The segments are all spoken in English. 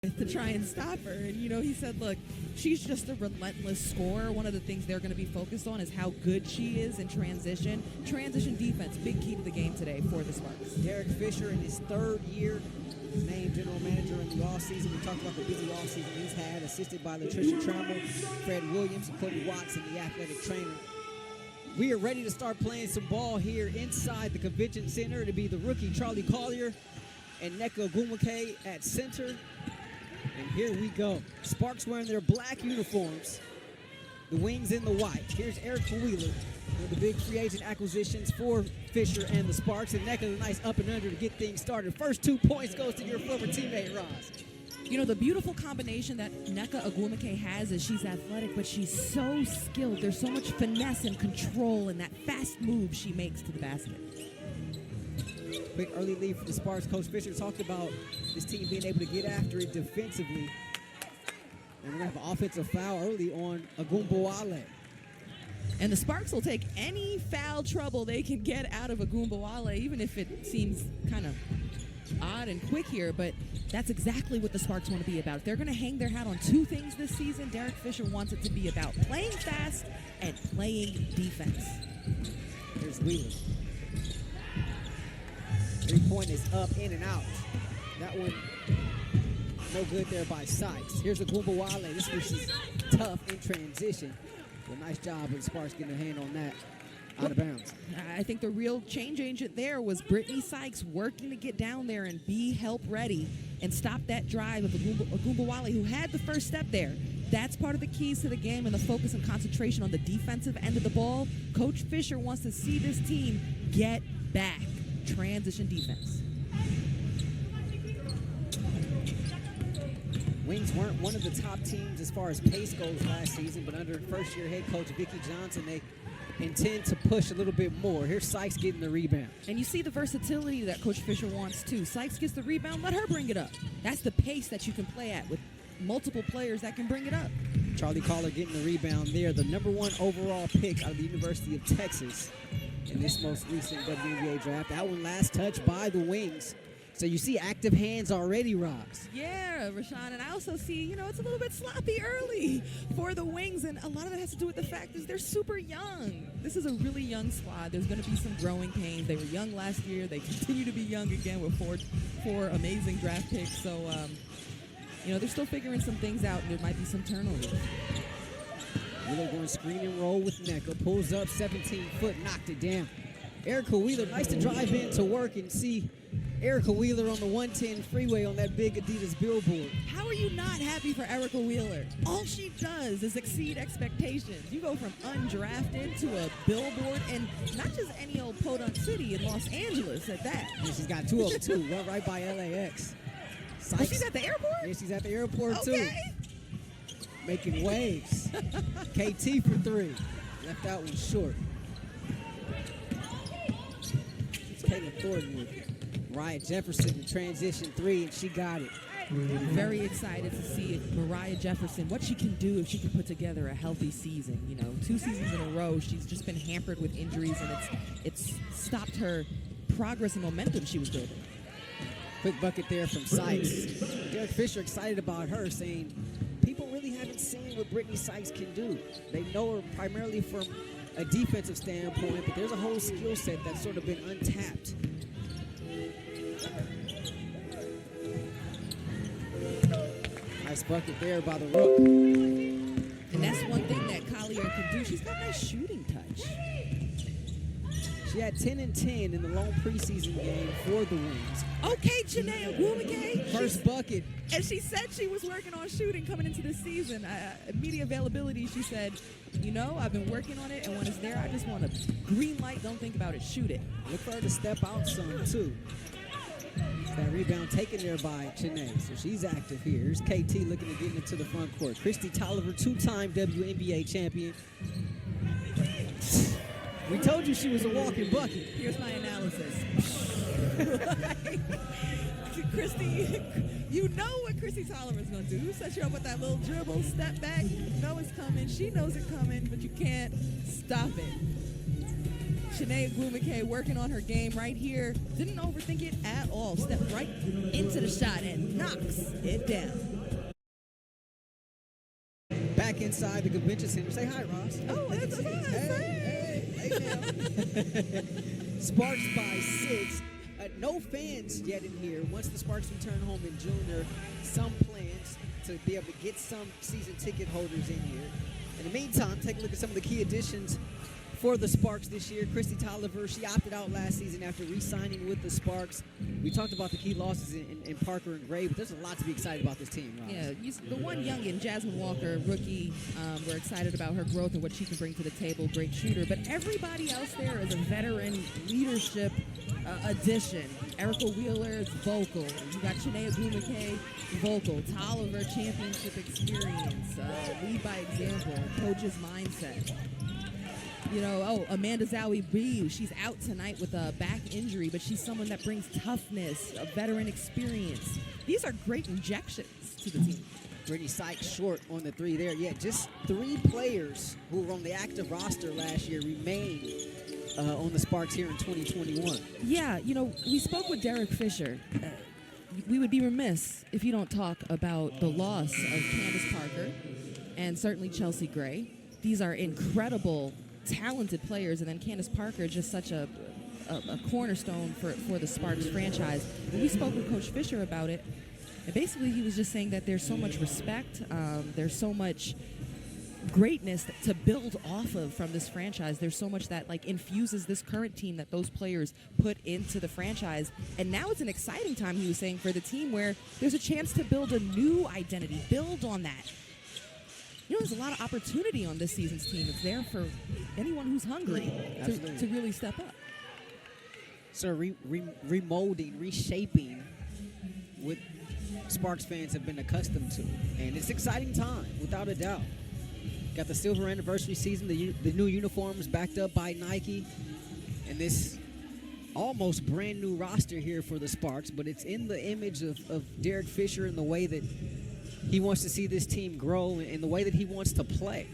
to try and stop her. And, he said, look, she's just a relentless scorer. One of the things they're going to be focused on is how good she is in transition. Transition defense, big key to the game today for the Sparks. Derek Fisher in his third year, named general manager in the offseason. We talked about the busy offseason he's had, assisted by Latricia Trammell, Fred Williams, and Courtney Watson, the athletic trainer. We are ready to start playing some ball here inside the convention center. It'll be the rookie Charlie Collier and Nneka Ogwumike at center. And here we go. Sparks wearing their black uniforms. The Wings in the white. Here's Erica Wheeler, one of the big free agent acquisitions for Fisher and the Sparks. And Nneka, a nice up and under to get things started. First 2 points goes to your former teammate, Roz. The beautiful combination that Nneka Ogwumike has is she's athletic, but she's so skilled. There's so much finesse and control in that fast move she makes to the basket. Quick early lead for the Sparks. Coach Fisher talked about this team being able to get after it defensively. And we're going to have an offensive foul early on Ogwumike. And the Sparks will take any foul trouble they can get out of Ogwumike, even if it seems kind of odd and quick here, but that's exactly what the Sparks want to be about. If they're going to hang their hat on two things this season, Derek Fisher wants it to be about playing fast and playing defense. Here's Wheeler. 3-point is up, in and out. That one, no good there by Sykes. Here's Ogwumike. This was just tough in transition. A nice job of the Sparks getting a hand on that. Out of bounds. I think the real change agent there was Brittany Sykes working to get down there and be help ready and stop that drive of Ogwumike, who had the first step there. That's part of the keys to the game and the focus and concentration on the defensive end of the ball. Coach Fisher wants to see this team get back. Transition defense. Wings weren't one of the top teams as far as pace goes last season, but under first-year head coach Vicki Johnson, they intend to push a little bit more. Here's Sykes getting the rebound. And you see the versatility that Coach Fisher wants, too. Sykes gets the rebound, let her bring it up. That's the pace that you can play at with multiple players that can bring it up. Charlie Collier getting the rebound there. The #1 overall pick out of the University of Texas in this most recent WNBA draft. That one last touch by the Wings. So you see active hands already, Roz. Yeah, Rashawn, and I also see, it's a little bit sloppy early for the Wings, and a lot of that has to do with the fact is they're super young. This is a really young squad. There's going to be some growing pains. They were young last year. They continue to be young again with four amazing draft picks. So, they're still figuring some things out, and there might be some turnovers. Wheeler going screen and roll with Nneka. Pulls up, 17-foot, knocked it down. Erica Wheeler, nice to drive in to work and see Erica Wheeler on the 110 freeway on that big Adidas billboard. How are you not happy for Erica Wheeler? All she does is exceed expectations. You go from undrafted to a billboard, and not just any old podunk city in Los Angeles at that. And she's got two of them, too, right by LAX. Oh, she's at the airport? Yeah, she's at the airport, okay. too. Making waves. KT for 3. Left that one short. It's Caitlin Thornton with Mariah Jefferson in transition 3, and she got it. Very excited to see Mariah Jefferson, what she can do if she can put together a healthy season. 2 seasons in a row, she's just been hampered with injuries, and it's stopped her progress and momentum she was building. Quick bucket there from Sykes. Derek Fisher excited about her, saying people really haven't seen what Brittany Sykes can do. They know her primarily from a defensive standpoint, but there's a whole skill set that's sort of been untapped. Nice bucket there by the Rook. And that's one thing that Collier can do. She's got nice shooting touch. She had 10 and 10 in the lone preseason game for the Wings. Okay, Janae Ogwumike. First bucket. And she said she was working on shooting coming into the season. Media availability, she said, I've been working on it, and when it's there, I just want a green light. Don't think about it. Shoot it. Look for her to step out some, too. That rebound taken there by Janae, so she's active here. Here's KT looking to get into the front court. Christy Tolliver, 2-time WNBA champion. We told you she was a walking bucket. Here's my analysis. Christy, you know what Christy Tolliver's going to do. Set you up with that little dribble, step back. You know it's coming. She knows it's coming, but you can't stop it. Janae Ogwumike working on her game right here. Didn't overthink it at all. Stepped right into the shot and knocks it down. inside the convention center. Say hi, Ross. Oh, it's us. Hey now. Sparks by 6. No fans yet in here. Once the Sparks return home in June, there are some plans to be able to get some season ticket holders in here. In the meantime, take a look at some of the key additions for the Sparks this year. Christy Tolliver, she opted out last season after re-signing with the Sparks. We talked about the key losses in Parker and Gray, but there's a lot to be excited about this team, Ross. Yeah, the one youngin, Jasmine Walker, rookie, we're excited about her growth and what she can bring to the table. Great shooter. But everybody else there is a veteran leadership addition. Erica Wheeler is vocal. You got Chinea Bumake, vocal. Tolliver, championship experience. Lead by example. Coach's mindset. Amanda Zowie-Bee, she's out tonight with a back injury, but she's someone that brings toughness, a veteran experience. These are great injections to the team. Brittany Sykes short on the 3 there. Yeah, just 3 players who were on the active roster last year remain on the Sparks here in 2021. Yeah, we spoke with Derek Fisher. We would be remiss if you don't talk about the loss of Candace Parker and certainly Chelsea Gray. These are incredible, talented players, and then Candace Parker, just such a cornerstone for the Sparks franchise. And we spoke with Coach Fisher about it, and basically he was just saying that there's so much respect, there's so much greatness to build off of from this franchise. There's so much that infuses this current team that those players put into the franchise, and now it's an exciting time, he was saying, for the team where there's a chance to build a new identity, build on that. There's a lot of opportunity on this season's team. It's there for anyone who's hungry to really step up. So remolding, reshaping what Sparks fans have been accustomed to. And it's exciting time, without a doubt. Got the silver anniversary season, the new uniforms backed up by Nike, and this almost brand new roster here for the Sparks, but it's in the image of Derek Fisher and the way that he wants to see this team grow and the way that he wants to play.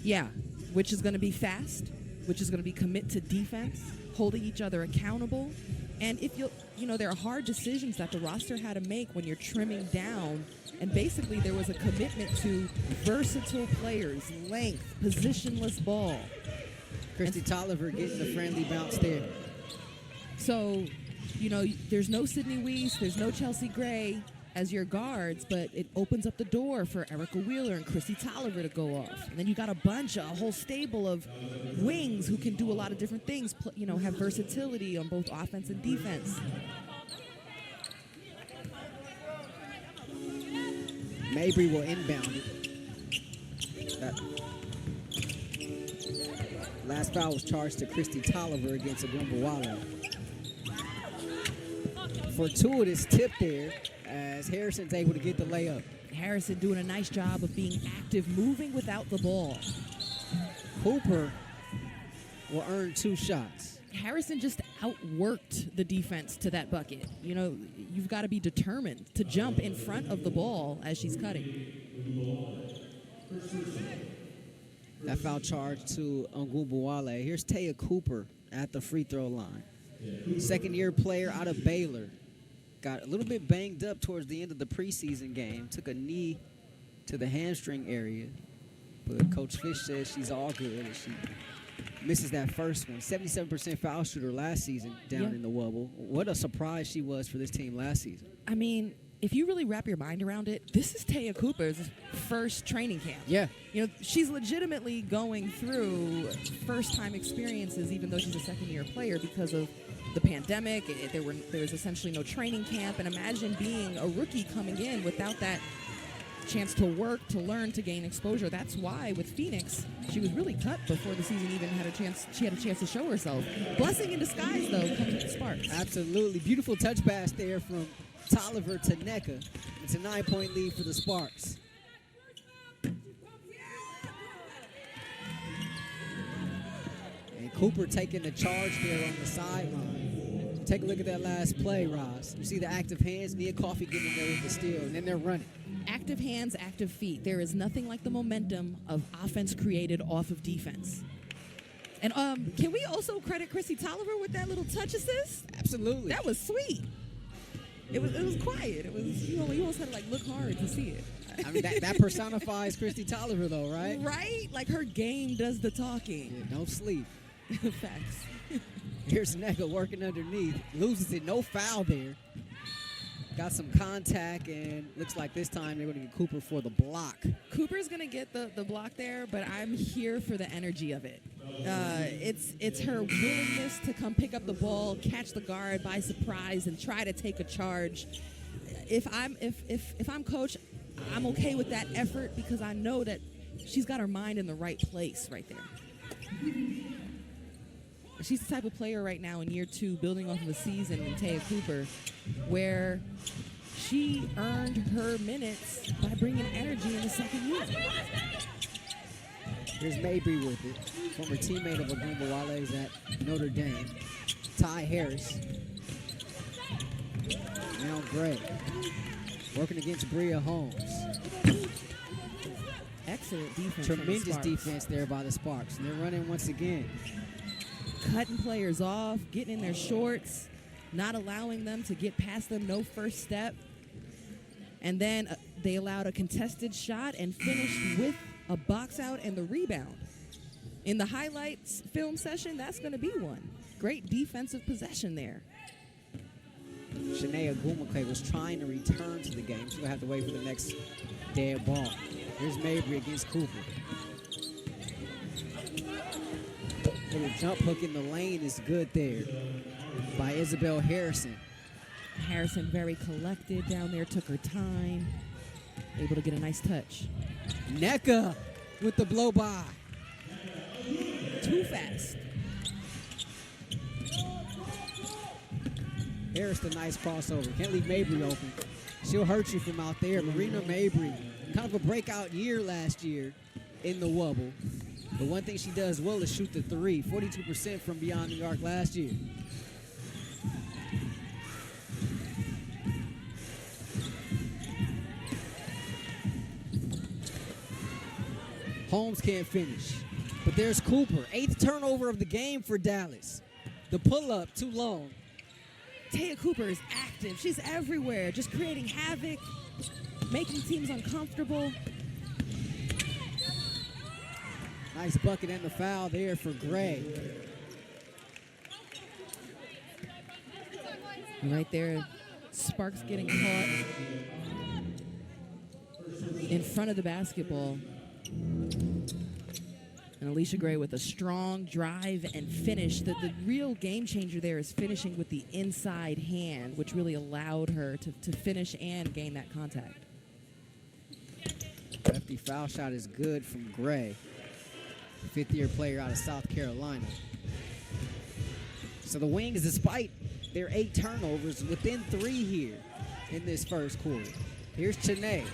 Yeah, which is going to be fast, which is going to be commit to defense, holding each other accountable. And if there are hard decisions that the roster had to make when you're trimming down. And basically there was a commitment to versatile players, length, positionless ball. Christy Tolliver getting the friendly bounce there. So, there's no Sydney Weiss, there's no Chelsea Gray as your guards, but it opens up the door for Erica Wheeler and Christy Tolliver to go off. And then you got a whole stable of wings who can do a lot of different things, have versatility on both offense and defense. Mabry will inbound it. Last foul was charged to Christy Tolliver against Agumbawale. Fortuitous tip there as Harrison's able to get the layup. Harrison doing a nice job of being active, moving without the ball. Cooper will earn 2 shots. Harrison just outworked the defense to that bucket. You've got to be determined to jump in front of the ball as she's cutting. That foul charge to Agumbawale. Here's Taya Cooper at the free throw line. Second-year player out of Baylor. Got a little bit banged up towards the end of the preseason game. Took a knee to the hamstring area. But Coach Fish says she's all good. She misses that first one. 77% foul shooter last season down in the Wubble. What a surprise she was for this team last season. I mean, if you really wrap your mind around it, this is Taya Cooper's first training camp. Yeah. She's legitimately going through first-time experiences, even though she's a second-year player, because of the pandemic. There was essentially no training camp. And imagine being a rookie coming in without that chance to work, to learn, to gain exposure. That's why with Phoenix, she was really cut before the season even had a chance. She had a chance to show herself. Blessing in disguise, though, comes with the Sparks. Absolutely. Beautiful touch pass there from Tolliver to Nneka. It's a 9-point lead for the Sparks. And Cooper taking the charge there on the sideline. Take a look at that last play, Roz. You see the active hands, Nia Coffey getting in there with the steal, and then they're running. Active hands, active feet. There is nothing like the momentum of offense created off of defense. And can we also credit Christy Tolliver with that little touch assist? Absolutely. That was sweet. It was quiet. It was you almost had to like look hard to see it. I mean, that personifies Christy Tolliver, though, right? Right? Like her game does the talking. Yeah, don't sleep. Facts. Here's Nneka working underneath. Loses it. No foul there. Got some contact, and looks like this time they're going to get Cooper for the block. Cooper's going to get the block there, but I'm here for the energy of it. It's her willingness to come pick up the ball, catch the guard by surprise, and try to take a charge. If I'm coach, I'm okay with that effort because I know that she's got her mind in the right place right there. She's the type of player right now in year 2, building off of a season in Taya Cooper, where she earned her minutes by bringing energy in the second year. Here's Mabry with it. Former teammate of Ogunbowale at Notre Dame. Ty Harris. Now Gray. Working against Bria Holmes. Excellent defense. Tremendous defense there by the Sparks. And they're running once again. Cutting players off, getting in their shorts, not allowing them to get past them, no first step. And then they allowed a contested shot and finished with a box out and the rebound. In the highlights film session, that's going to be one. Great defensive possession there. Shanae Ogumake was trying to return to the game. She's going to have to wait for the next dead ball. Here's Mabry against Cooper. Little jump hook in the lane is good there by Isabel Harrison. Harrison very collected down there, took her time, able to get a nice touch. Nneka with the blow by. Too fast. Harris, the nice crossover. Can't leave Mabry open. She'll hurt you from out there. Marina Mabry, kind of a breakout year last year in the Wubble. But one thing she does well is shoot the three. 42% from beyond the arc last year. Holmes can't finish. But there's Cooper. 8th turnover of the game for Dallas. The pull-up, too long. Taya Cooper is active. She's everywhere, just creating havoc, making teams uncomfortable. Nice bucket and the foul there for Gray. Right there, Sparks getting caught in front of the basketball. And Alicia Gray with a strong drive and finish. The real game changer there is finishing with the inside hand, which really allowed her to finish and gain that contact. Lefty foul shot is good from Gray. 5th-year player out of South Carolina. So the Wings, despite their 8 turnovers, within 3 here in this first quarter. Here's Chene.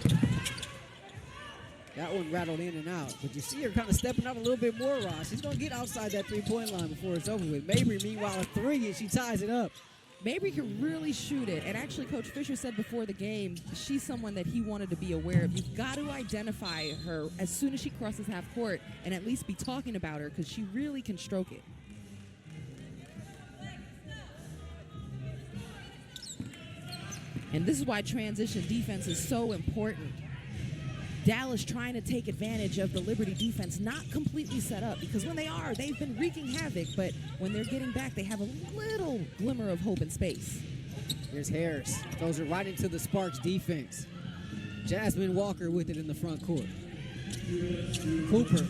That one rattled in and out. But you see her kind of stepping out a little bit more, Ross. She's going to get outside that three-point line before it's over with. Mabry, meanwhile, a 3, and she ties it up. Mabry can really shoot it. And actually, Coach Fisher said before the game, she's someone that he wanted to be aware of. You've got to identify her as soon as she crosses half court and at least be talking about her because she really can stroke it. And this is why transition defense is so important. Dallas trying to take advantage of the Liberty defense, not completely set up, because when they are, they've been wreaking havoc, but when they're getting back, they have a little glimmer of hope and space. Here's Harris. Throws it right into the Sparks defense. Jasmine Walker with it in the front court. Cooper,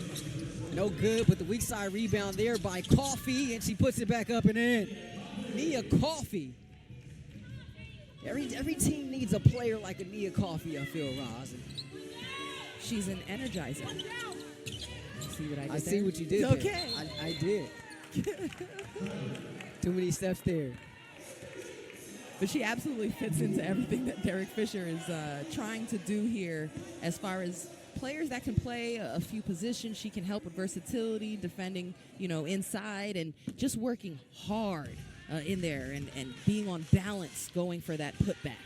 no good, but the weak side rebound there by Coffey, and she puts it back up and in. Nia Coffey. Every team needs a player like a Nia Coffey, I feel, Roz. She's an energizer. See what I did? I see what you did. Okay. I did. Too many steps there. But she absolutely fits into everything that Derek Fisher is trying to do here as far as players that can play a few positions. She can help with versatility, defending, inside, and just working hard in there and being on balance, going for that putback.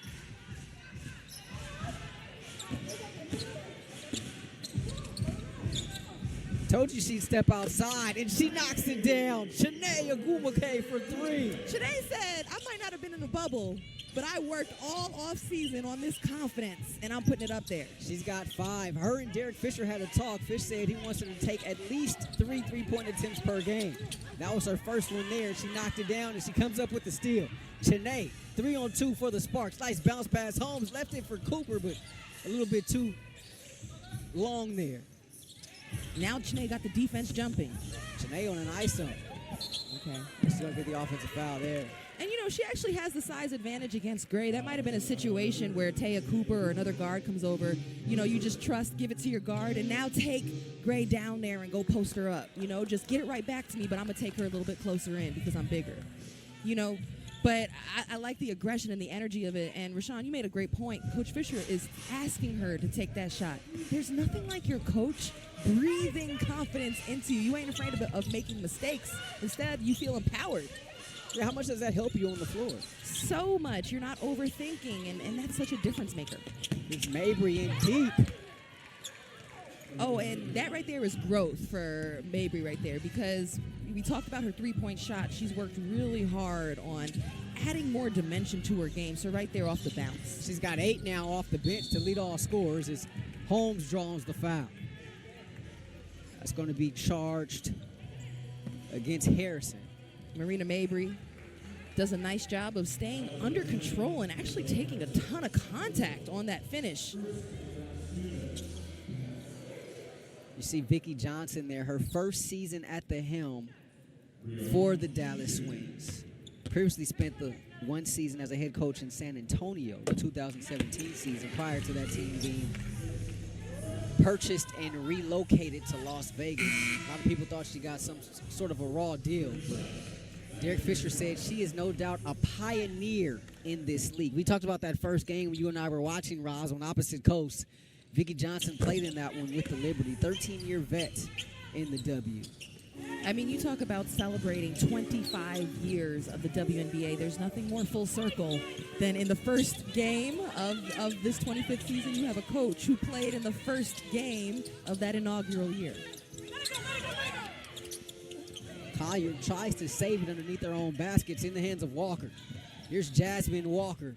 Told you she'd step outside, and she knocks it down. Shanae Ogumake for 3. Shanae said, I might not have been in the bubble, but I worked all off season on this confidence, and I'm putting it up there. She's got 5. Her and Derek Fisher had a talk. Fish said he wants her to take at least 3 3-point attempts per game. That was her first one there. She knocked it down, and she comes up with the steal. Chene, 3-on-2 for the Sparks. Nice bounce pass. Holmes left it for Cooper, but a little bit too long there. Now Chene got the defense jumping. Chene on an ISO. Okay. Still get the offensive foul there. And, you know, she actually has the size advantage against Gray. That might have been a situation where Taya Cooper or another guard comes over. You know, you just trust, give it to your guard, and now take Gray down there and go post her up. You know, just get it right back to me, but I'm going to take her a little bit closer in because I'm bigger. You know, but I like the aggression and the energy of it. And, Rashawn, you made a great point. Coach Fisher is asking her to take that shot. There's nothing like your coach breathing confidence into you. You ain't afraid of making mistakes. Instead, you feel empowered. Yeah, how much does that help you on the floor? So much. You're not overthinking, and that's such a difference maker. It's Mabry in deep. Oh, and that right there is growth for Mabry right there, because we talked about her three-point shot. She's worked really hard on adding more dimension to her game. So right there off the bounce. She's got 8 now off the bench to lead all scorers as Holmes draws the foul. That's going to be charged against Harrison. Marina Mabry does a nice job of staying under control and actually taking a ton of contact on that finish. You see Vicki Johnson there, her first season at the helm for the Dallas Wings. Previously spent the one season as a head coach in San Antonio, the 2017 season, prior to that team being purchased and relocated to Las Vegas. A lot of people thought she got some sort of a raw deal, but Derek Fisher said she is no doubt a pioneer in this league. We talked about that first game when you and I were watching, Roz, on opposite coasts. Vicki Johnson played in that one with the Liberty, 13-year vet in the W. I mean, you talk about celebrating 25 years of the WNBA. There's nothing more full circle than in the first game of this 25th season, you have a coach who played in the first game of that inaugural year. Collier tries to save it underneath their own baskets in the hands of Walker. Here's Jasmine Walker,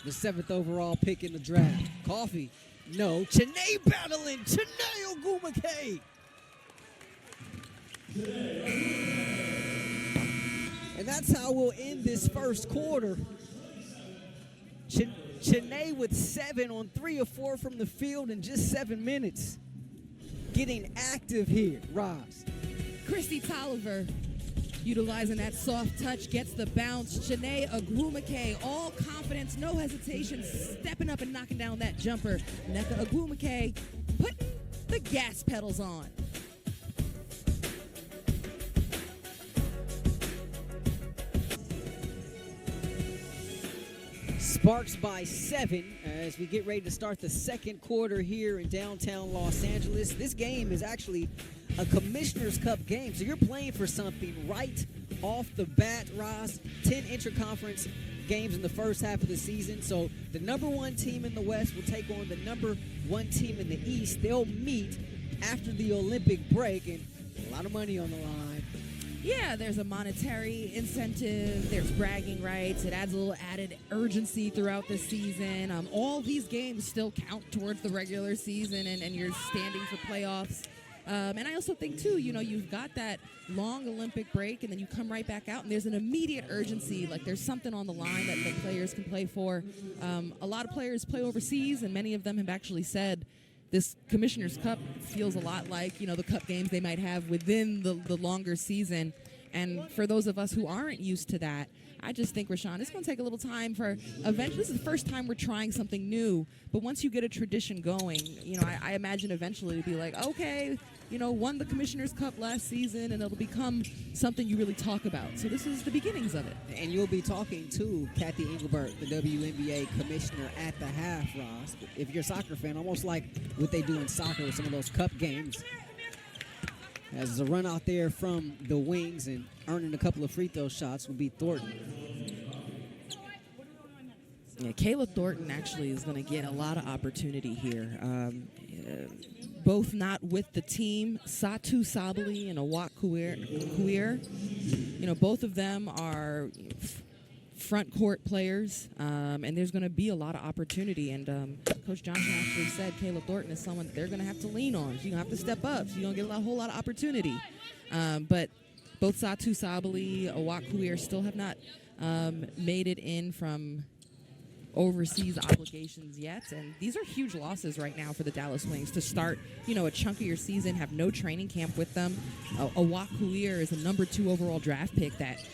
the 7th overall pick in the draft. Coffee, no. Chene battling, Chene Ogwumike. And that's how we'll end this first quarter. Chene with 7 on 3 of 4 from the field in just 7 minutes. Getting active here, Roz. Christy Tolliver utilizing that soft touch, gets the bounce. Chene Ogwumike, all confidence, no hesitation, stepping up and knocking down that jumper. Nneka Ogwumike putting the gas pedals on. Sparks by 7 as we get ready to start the second quarter here in downtown Los Angeles. This game is actually a Commissioner's Cup game, so you're playing for something right off the bat, Ross. 10 interconference games in the first half of the season, so the number 1 team in the West will take on the number 1 team in the East. They'll meet after the Olympic break, and a lot of money on the line. Yeah, there's a monetary incentive. There's bragging rights. It adds a little added urgency throughout the season. All these games still count towards the regular season, and you're standing for playoffs. And I also think, too, you know, you've got that long Olympic break, and then you come right back out, and there's an immediate urgency. Like, there's something on the line that the players can play for. A lot of players play overseas, and many of them have actually said this Commissioner's Cup feels a lot like, you know, the cup games they might have within the longer season. And for those of us who aren't used to that, I just think, Rashawn, it's going to take a little time for eventually. This is the first time we're trying something new. But once you get a tradition going, you know, I imagine eventually it'll be like, okay, you know, won the Commissioner's Cup last season, and it'll become something you really talk about. So this is the beginnings of it. And you'll be talking to Kathy Engelbert, the WNBA commissioner, at the half, Ross. If you're a soccer fan, almost like what they do in soccer with some of those cup games. As a run out there from the Wings and earning a couple of free throw shots will be Thornton. Yeah, Kayla Thornton actually is going to get a lot of opportunity here. Both not with the team, Satu Sabali and Awak Kuir. You know, both of them are front court players, and there's going to be a lot of opportunity. And Coach Johnson actually said Caleb Thornton is someone that they're going to have to lean on. She's going to have to step up. She's going to get a whole lot of opportunity. But both Satu Sabali, Awak Kuir still have not made it in from overseas obligations yet, and these are huge losses right now for the Dallas Wings to start, a chunk of your season, have no training camp with them. Awak Kuir is a number 2 overall draft pick that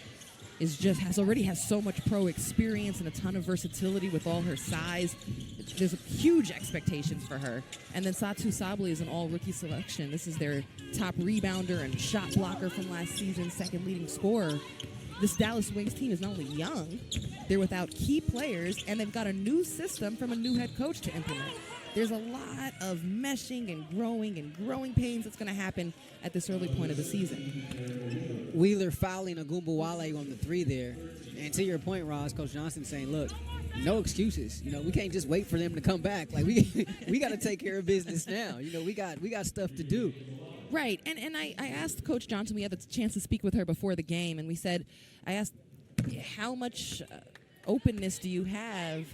already has so much pro experience and a ton of versatility with all her size. There's huge expectations for her. And then Satu Sabali is an all-rookie selection. This is their top rebounder and shot blocker from last season, second leading scorer. This Dallas Wings team is not only young, they're without key players, and they've got a new system from a new head coach to implement. There's a lot of meshing and growing pains that's going to happen at this early point of the season. Wheeler fouling Agumbawale on the 3 there. And to your point, Roz, Coach Johnson saying, look, no excuses. We can't just wait for them to come back. Like, we got to take care of business now. We got stuff to do. Right, and I asked Coach Johnson, we had a chance to speak with her before the game, and I asked how much openness do you have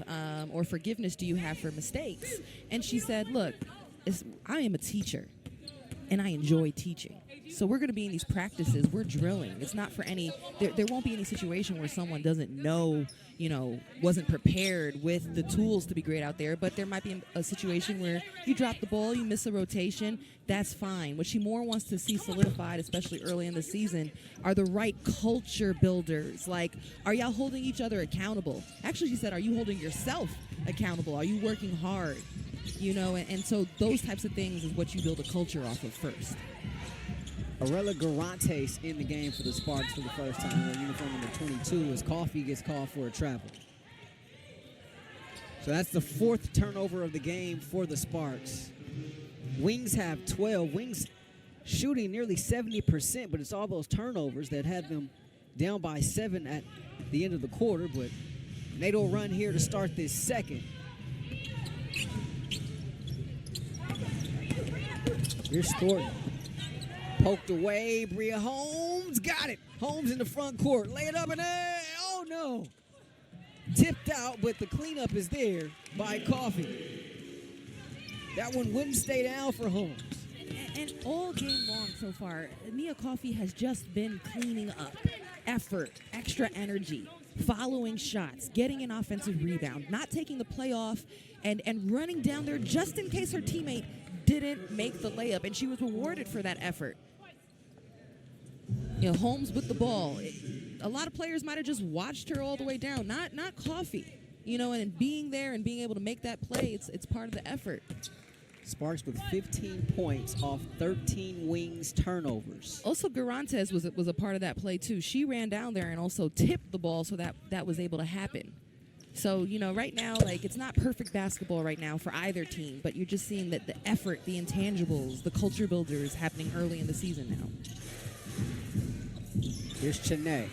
or forgiveness do you have for mistakes? And she said, look, I am a teacher, and I enjoy teaching. So we're going to be in these practices. We're drilling. It's not for there won't be any situation where someone doesn't know, wasn't prepared with the tools to be great out there. But there might be a situation where you drop the ball, you miss a rotation. That's fine. What she more wants to see solidified, especially early in the season, are the right culture builders. Like, are y'all holding each other accountable? Actually, she said, are you holding yourself accountable? Are you working hard? And so those types of things is what you build a culture off of first. Arella Garantes in the game for the Sparks for the first time in uniform number 22 as Coffee gets called for a travel. So that's the 4th turnover of the game for the Sparks. Wings have 12. Wings shooting nearly 70%, but it's all those turnovers that had them down by 7 at the end of the quarter. But NATO run here to start this second. Here's Thornton. Poked away, Bria Holmes got it. Holmes in the front court, lay it up and oh no. Tipped out, but the cleanup is there by Coffee. That one wouldn't stay down for Holmes. And all game long so far, Nia Coffee has just been cleaning up. Effort, extra energy, following shots, getting an offensive rebound, not taking the play off, and running down there just in case her teammate didn't make the layup, and she was rewarded for that effort. Holmes with the ball. A lot of players might have just watched her all the way down, not Coffee. And being there and being able to make that play, it's part of the effort. Sparks with 15 points off 13 Wings turnovers. Also, Garantes was a part of that play, too. She ran down there and also tipped the ball so that was able to happen. So, right now, it's not perfect basketball right now for either team, but you're just seeing that the effort, the intangibles, the culture builders happening early in the season now. Here's Chene.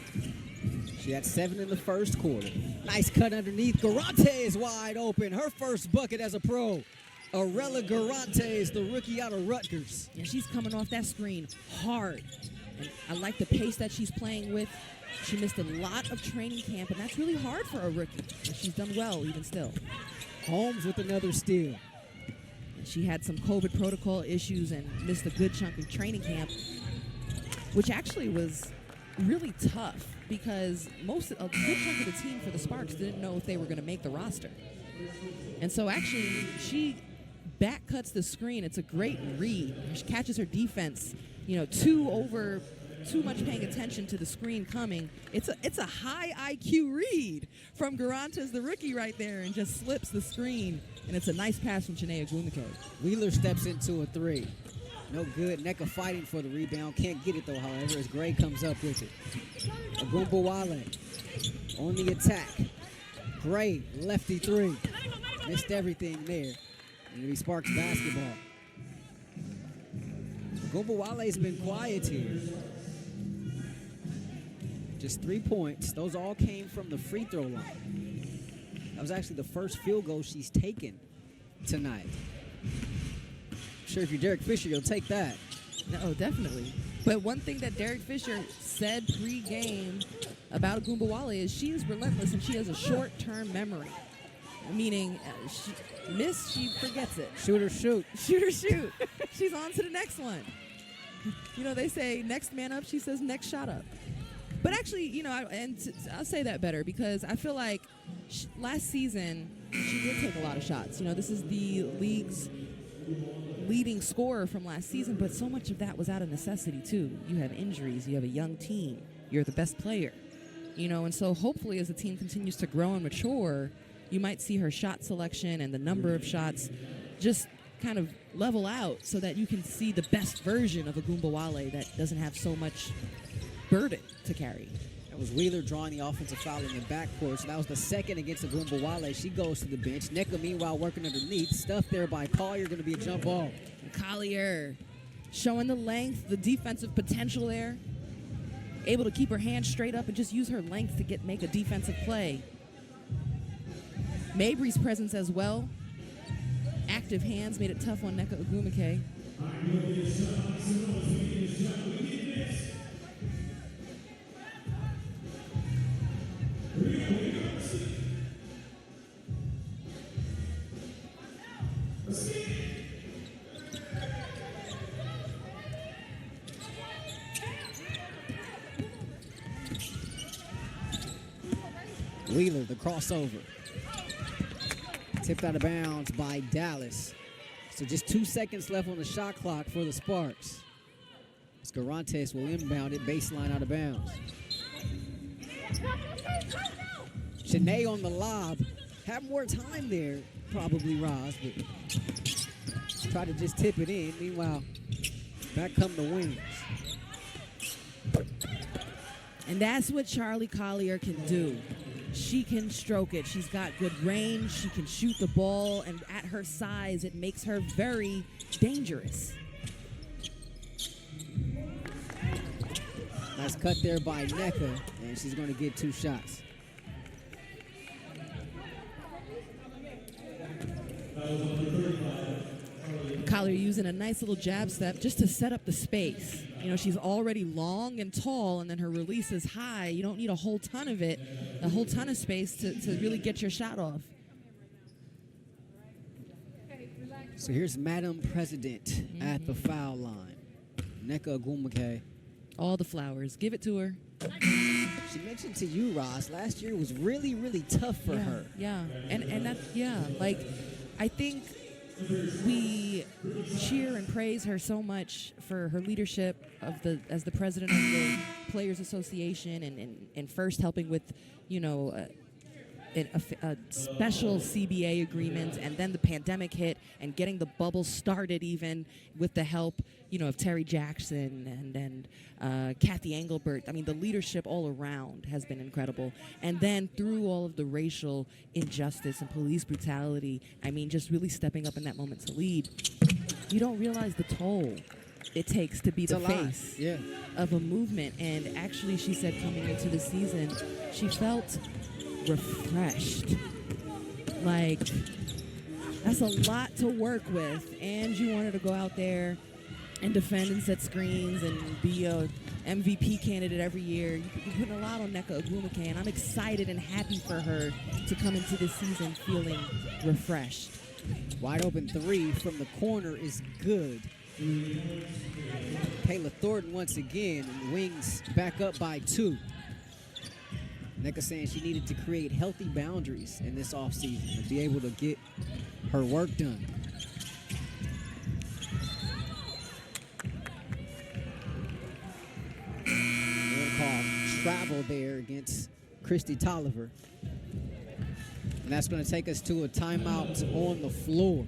She had 7 in the first quarter. Nice cut underneath. Garantes wide open. Her first bucket as a pro. Arella Garantes, the rookie out of Rutgers. And she's coming off that screen hard. And I like the pace that she's playing with. She missed a lot of training camp, and that's really hard for a rookie. And she's done well even still. Holmes with another steal. And she had some COVID protocol issues and missed a good chunk of training camp, which actually was really tough because a good chunk of the team for the Sparks didn't know if they were going to make the roster. And so actually she back cuts the screen. It's a great read. She catches her defense, too much paying attention to the screen coming. It's a high IQ read from Garantes, the rookie right there, and just slips the screen. And it's a nice pass from Chinea Agumike. Wheeler steps into a 3. No good. Nneka fighting for the rebound. Can't get it, though, however, as Gray comes up with it. Agumbawale on the attack. Gray, lefty 3. Missed everything there. It'll be Sparks basketball. Agumbawale's been quiet here. Just 3 points. Those all came from the free throw line. That was actually the first field goal she's taken tonight. I'm sure if you're Derek Fisher, you'll take that. Oh, definitely. But one thing that Derek Fisher said pre-game about Agumbawale is she is relentless and she has a short-term memory. Meaning, she forgets it. Shoot or shoot. Shoot or shoot. She's on to the next one. You know, they say next man up. She says next shot up. But actually, you know, I'll say that better because I feel like last season she did take a lot of shots. You know, this is the league's leading scorer from last season, but so much of that was out of necessity too. You have injuries. You have a young team. You're the best player. You know, and so hopefully as the team continues to grow and mature, you might see her shot selection and the number of shots just kind of level out so that you can see the best version of Agumbawale that doesn't have so much burden to carry. That was Wheeler drawing the offensive foul in the backcourt. So that was the second against Agumbawale. She goes to the bench. Nneka, meanwhile, working underneath. Stuff there by Collier, going to be a jump ball. Collier showing the length, the defensive potential there. Able to keep her hands straight up and just use her length to make a defensive play. Mabry's presence as well. Active hands made it tough on Nneka Ogwumike. Wheeler, the crossover. Tipped out of bounds by Dallas. So just 2 seconds left on the shot clock for the Sparks. Scarantes will inbound it, baseline out of bounds. Shanae on the lob. Have more time there, probably, Roz, but try to just tip it in. Meanwhile, back come the Wings. And that's what Charli Collier can do. She can stroke it. She's got good range. She can shoot the ball. And at her size, it makes her very dangerous. Nice cut there by Nneka, and she's going to get 2 shots. Collier using a nice little jab step just to set up the space. You know, she's already long and tall, and then her release is high. You don't need a whole ton of it, a whole ton of space to really get your shot off. So here's Madam President at the foul line. Nneka Ogwumike. All the flowers. Give it to her. She mentioned to you, Ross, last year was really, really tough for her. Yeah, and that, like, I think we cheer and praise her so much for her leadership as the president of the Players Association and first helping with, you know, a special CBA agreement, and then the pandemic hit and getting the bubble started even with the help, you know, of Terry Jackson and Kathy Engelbert. I mean, the leadership all around has been incredible. And then through all of the racial injustice and police brutality, I mean, just really stepping up in that moment to lead. You don't realize the toll it takes to be the face of a movement. And actually, she said coming into the season, she felt refreshed. Like, that's a lot to work with, and you wanted to go out there and defend and set screens and be a MVP candidate every year. You're putting a lot on Nneka Ogwumike, and I'm excited and happy for her to come into this season feeling refreshed. Wide open 3 from the corner is good. Kayla Thornton once again, and the Wings back up by 2. Nneka saying she needed to create healthy boundaries in this offseason to be able to get her work done. They're called travel there against Christy Tolliver. And that's going to take us to a timeout on the floor.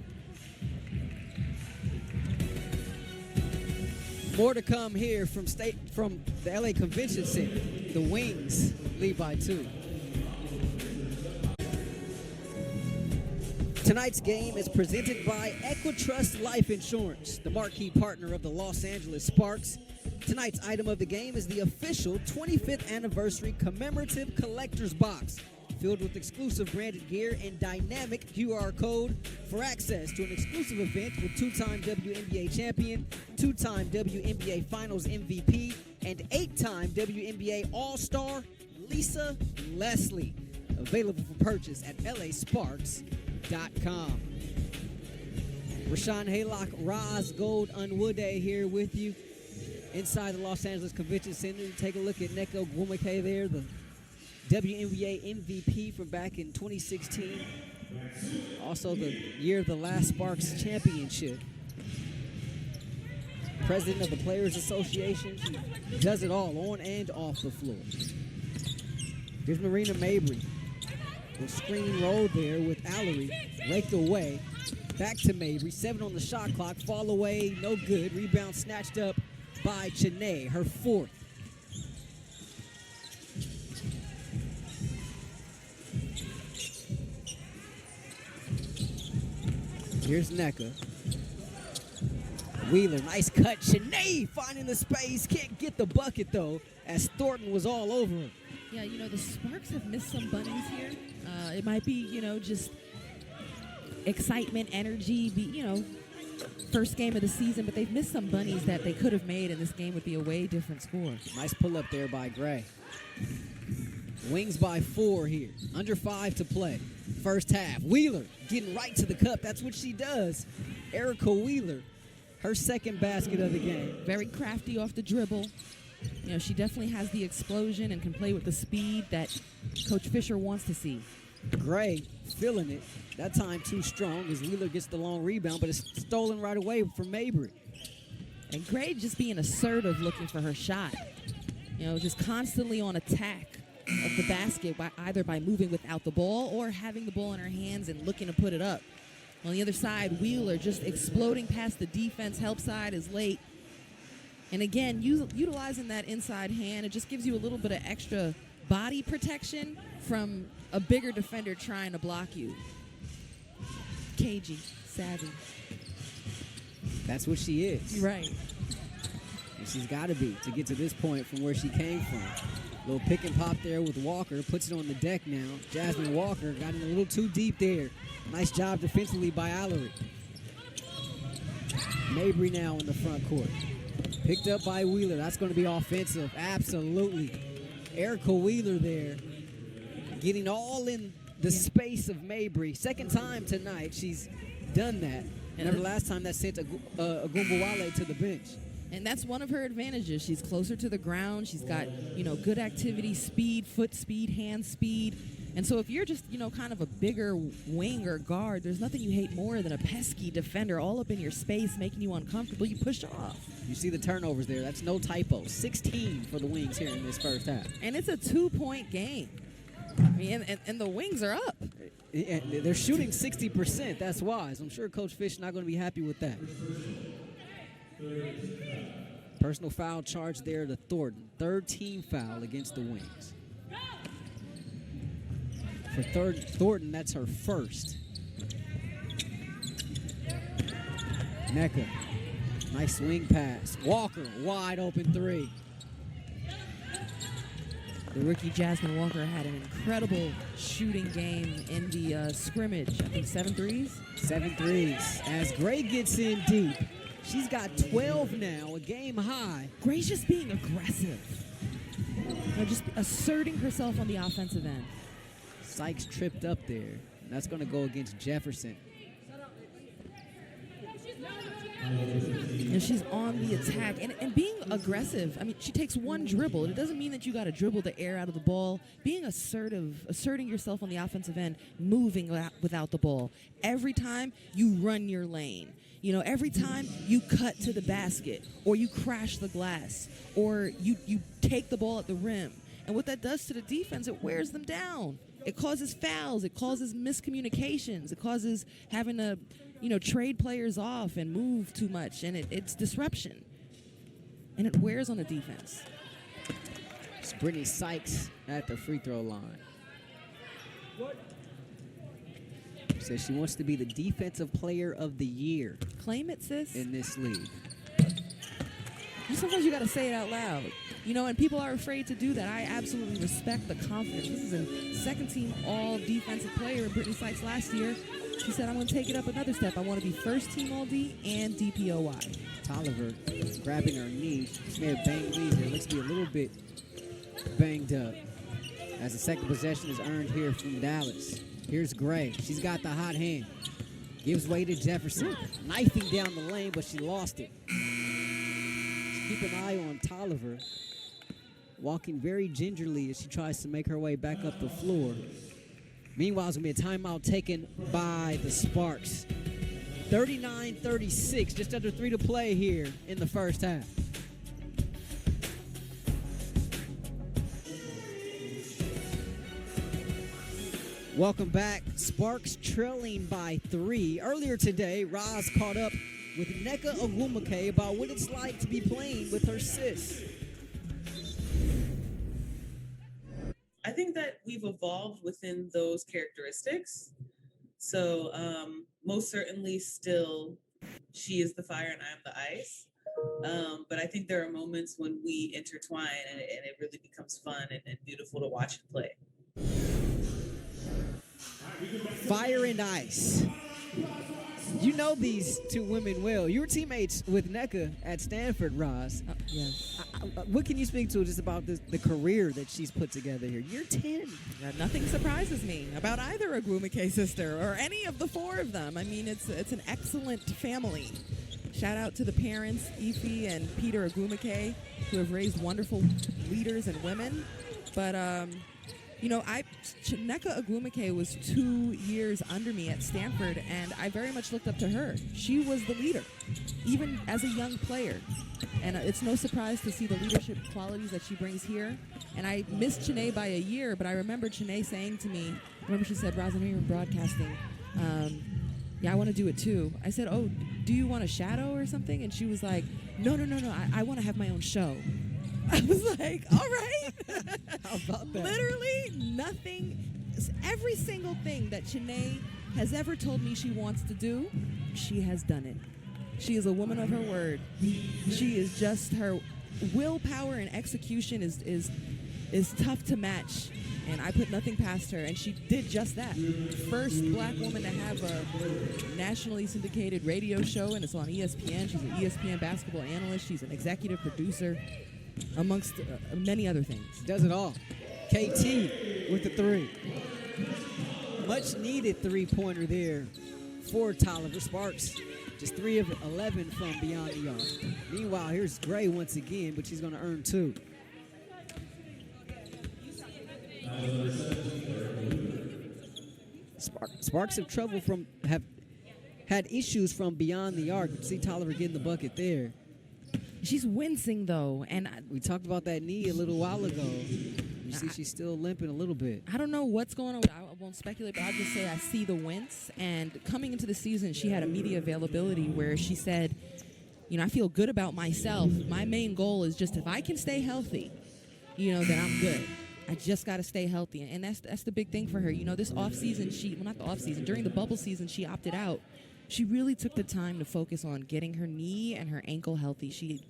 More to come here from the LA Convention Center. The Wings lead by 2. Tonight's game is presented by Equitrust Life Insurance, the marquee partner of the Los Angeles Sparks. Tonight's item of the game is the official 25th anniversary commemorative collector's box, filled with exclusive branded gear and dynamic QR code for access to an exclusive event with 2-time WNBA champion, 2-time WNBA Finals MVP, and 8-time WNBA All-Star Lisa Leslie. Available for purchase at lasparks.com. Rashawn Haylock, Roz Gold Unwoode here with you inside the Los Angeles Convention Center. Take a look at Nneka Ogwumike there, the WNBA MVP from back in 2016. Also the year of the last Sparks championship. President of the Players Association. She does it all on and off the floor. Here's Marina Mabry. The screen roll there with Allery. Raked away. Back to Mabry. 7 on the shot clock. Fall away. No good. Rebound snatched up by Chiney. Her 4th. Here's Nneka. Wheeler, nice cut. Chiney finding the space. Can't get the bucket, though, as Thornton was all over him. Yeah, you know, the Sparks have missed some bunnies here. It might be, you know, just excitement, energy, first game of the season, but they've missed some bunnies that they could have made, and this game would be a way different score. Nice pull up there by Gray. Wings by 4 here. Under 5 to play. First half. Wheeler getting right to the cup. That's what she does. Erica Wheeler, her 2nd basket of the game. Very crafty off the dribble. You know, she definitely has the explosion and can play with the speed that Coach Fisher wants to see. Gray feeling it. That time too strong as Wheeler gets the long rebound, but it's stolen right away from Mabry. And Gray just being assertive looking for her shot. You know, just constantly on attack of the basket, either by moving without the ball or having the ball in her hands and looking to put it up. On the other side, Wheeler just exploding past the defense. Help side is late. And again, utilizing that inside hand, it just gives you a little bit of extra body protection from a bigger defender trying to block you. Cagey, savvy. That's what she is. Right. And she's got to be to get to this point from where she came from. Little pick and pop there with Walker. Puts it on the deck now. Jasmine Walker got in a little too deep there. Nice job defensively by Allery. Mabry now in the front court. Picked up by Wheeler. That's going to be offensive. Absolutely. Erica Wheeler there. Getting all in the space of Mabry. 2nd time tonight she's done that. And the last time that sent Agumbawale to the bench. And that's one of her advantages. She's closer to the ground. She's got, good activity, speed, foot speed, hand speed. And so if you're just, kind of a bigger wing or guard, there's nothing you hate more than a pesky defender all up in your space, making you uncomfortable. You push off. You see the turnovers there. That's no typo. 16 for the Wings here in this first half. And it's a 2-point game. I mean, and the Wings are up. They're shooting 60%. That's wise. I'm sure Coach Fish is not going to be happy with that. Personal foul charge there to Thornton. 3rd team foul against the Wings. For Thornton, that's her 1st. Nneka. Nice swing pass. Walker, wide open 3. The rookie Jasmine Walker had an incredible shooting game in the scrimmage. I think 7 threes? 7 threes. As Gray gets in deep. She's got 12 now, a game high. Gray's just being aggressive. Just asserting herself on the offensive end. Sykes tripped up there. And that's going to go against Jefferson. And she's on the attack and being aggressive. I mean, she takes one dribble. It doesn't mean that you got to dribble the air out of the ball. Being assertive, asserting yourself on the offensive end, moving without the ball. Every time you run your lane. Every time you cut to the basket or you crash the glass or you take the ball at the rim. And what that does to the defense, it wears them down. It causes fouls. It causes miscommunications. It causes having to, trade players off and move too much. And it's disruption. And it wears on the defense. It's Brittany Sykes at the free throw line. Says she wants to be the defensive player of the year. Claim it, sis. In this league. Sometimes you got to say it out loud. And people are afraid to do that. I absolutely respect the confidence. This is a 2nd team all defensive player, Brittany Sykes last year. She said, I'm going to take it up another step. I want to be 1st team all D and DPOY. Tolliver grabbing her knee. She may have banged knees there. Looks to be a little bit banged up. as the second possession is earned here from Dallas. Here's Gray. She's got the hot hand. Gives way to Jefferson. Knifing down the lane, but she lost it. Keep an eye on Tolliver. Walking very gingerly as she tries to make her way back up the floor. Meanwhile, it's going to be a timeout taken by the Sparks. 39-36, just under 3 to play here in the first half. Welcome back. Sparks trailing by 3. Earlier today, Roz caught up with Nneka Ogwumike about what it's like to be playing with her sis. I think that we've evolved within those characteristics. So most certainly still she is the fire and I am the ice. But I think there are moments when we intertwine and it really becomes fun and beautiful to watch and play. Fire and ice. You know these two women well. You were teammates with Nneka at Stanford, Roz. Yes. What can you speak to just about the career that she's put together here? You're 10. Nothing surprises me about either Ogwumike sister or any of the 4 of them. I mean, it's an excellent family. Shout out to the parents, Ife and Peter Ogwumike, who have raised wonderful leaders and women. But you know, Nneka Ogwumike was 2 years under me at Stanford, and I very much looked up to her. She was the leader, even as a young player. And it's no surprise to see the leadership qualities that she brings here. And I missed Chene by a year, but I remember Chene saying to me, she said, Roz, I know you're broadcasting. Yeah, I want to do it too. I said, oh, do you want a shadow or something? And she was like, no, I want to have my own show. I was like, all right. How about that? Literally nothing. Every single thing that Chene has ever told me she wants to do, she has done it. She is a woman of her word. She is just, her willpower and execution is tough to match. And I put nothing past her, and she did just that. First black woman to have a nationally syndicated radio show, and it's on ESPN. She's an ESPN basketball analyst. She's an executive producer, amongst many other things. Does it all. KT with the 3. Much needed 3-pointer there for Tolliver. Sparks just 3 of 11 from beyond the arc. Meanwhile, here's Gray once again, but she's going to earn 2. Sparks have had issues from beyond the arc. See Tolliver getting the bucket there. She's wincing, though, and we talked about that knee a little while ago. You see she's still limping a little bit. I don't know what's going on. I won't speculate, but I'll just say I see the wince. And coming into the season, she had a media availability where she said, you know, I feel good about myself. My main goal is just if I can stay healthy, you know, then I'm good. I just got to stay healthy. And that's the big thing for her. You know, this offseason, not the offseason, during the bubble season, she opted out. She really took the time to focus on getting her knee and her ankle healthy. She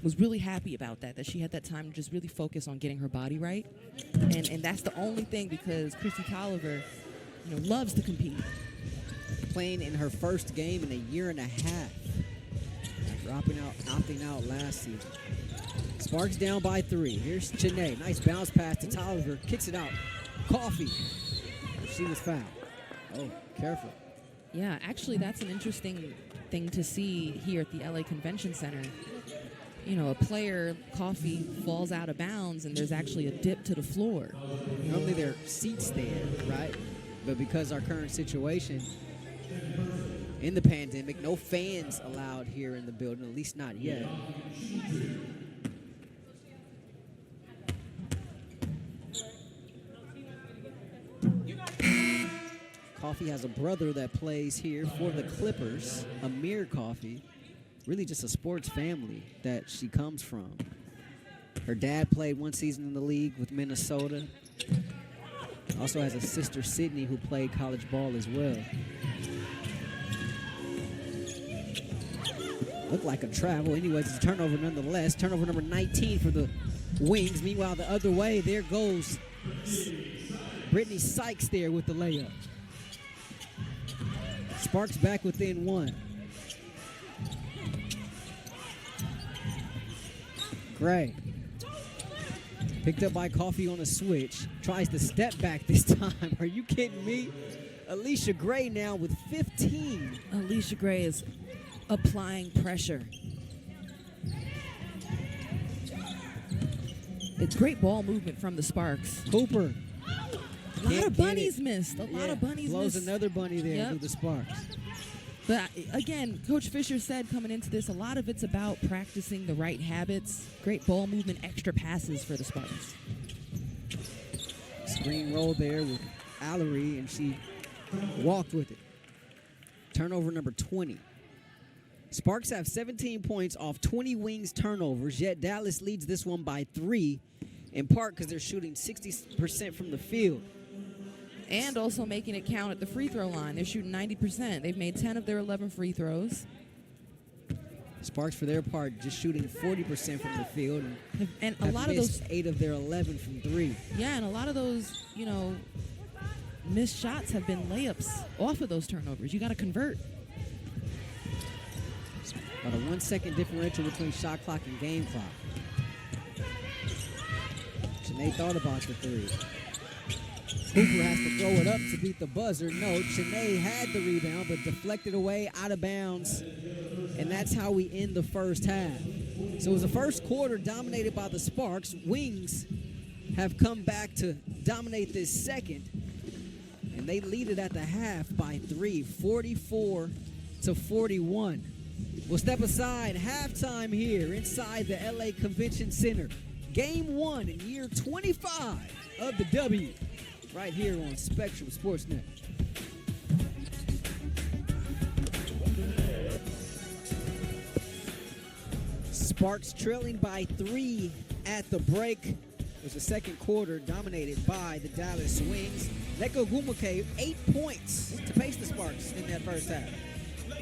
was really happy about that she had that time to just really focus on getting her body right. And that's the only thing, because Kristi Tolliver, you know, loves to compete. Playing in her first game in a year and a half. Opting out last season. Sparks down by 3. Here's Chene. Nice bounce pass to Tolliver. Kicks it out. Coffee. She was fouled. Oh, careful. Yeah, actually, that's an interesting thing to see here at the LA Convention Center. You know, a player, Coffee, falls out of bounds, and there's actually a dip to the floor. Normally there are seats there, right? But because our current situation in the pandemic, no fans allowed here in the building, at least not yet. Coffee has a brother that plays here for the Clippers, Amir Coffee. Really just a sports family that she comes from. Her dad played 1 season in the league with Minnesota. Also has a sister, Sydney, who played college ball as well. Looked like a travel. Anyways, it's a turnover nonetheless. Turnover number 19 for the Wings. Meanwhile, the other way, there goes Brittany Sykes there with the layup. Sparks back within 1. Gray. Picked up by Coffee on a switch. Tries to step back this time. Are you kidding me? Alicia Gray now with 15. Alicia Gray is applying pressure. It's great ball movement from the Sparks. Cooper. A lot of bunnies missed. A lot of bunnies blows missed. another bunny there Yep. through the Sparks. But again, Coach Fisher said coming into this, a lot of it's about practicing the right habits. Great ball movement, extra passes for the Sparks. Screen roll there with Allery, and she walked with it. Turnover number 20. Sparks have 17 points off 20 Wings turnovers, yet Dallas leads this one by 3, in part because they're shooting 60% from the field. And also making it count at the free throw line. They're shooting 90%. They've made 10 of their 11 free throws. Sparks, for their part, just shooting 40% from the field. And a have lot of missed those, 8 of their 11 from 3. yeah, and a lot of those, missed shots have been layups off of those turnovers. You got to convert. About a 1 second differential between shot clock and game clock. Shanae thought about the 3. Cooper has to throw it up to beat the buzzer. No, Shanae had the rebound, but deflected away, out of bounds. And that's how we end the first half. So it was the first quarter dominated by the Sparks. Wings have come back to dominate this second. And they lead it at the half by 3, 44-41. We'll step aside. Halftime here inside the LA Convention Center. Game 1 in year 25 of the W. Right here on Spectrum Sportsnet. Sparks trailing by 3 at the break. It was the second quarter dominated by the Dallas Wings. Neko Ogwumike, 8 points to pace the Sparks in that first half.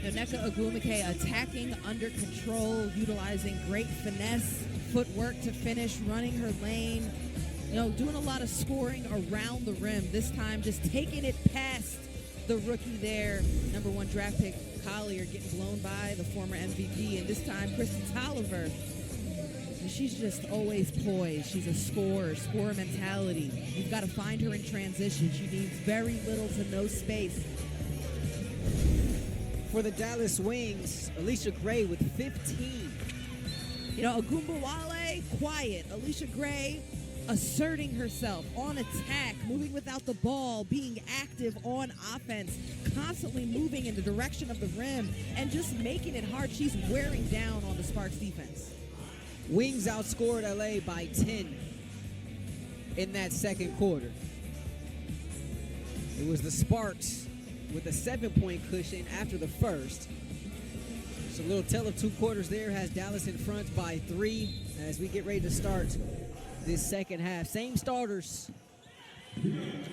Nneka Ogwumike attacking under control, utilizing great finesse, footwork to finish, running her lane, doing a lot of scoring around the rim. This time just taking it past the rookie there, number 1 draft pick Collier, getting blown by the former MVP, and this time Kristen Tolliver. And she's just always poised. She's a scorer mentality. You've got to find her in transition. She needs very little to no space. For the Dallas Wings, Alicia Gray with 15. Ogunbowale, quiet. Alicia Gray asserting herself on attack, moving without the ball, being active on offense, constantly moving in the direction of the rim, and just making it hard. She's wearing down on the Sparks defense. Wings outscored LA by 10 in that second quarter. It was the Sparks with a 7-point cushion after the first. So a little tell of 2 quarters there has Dallas in front by 3 as we get ready to start this second half. Same starters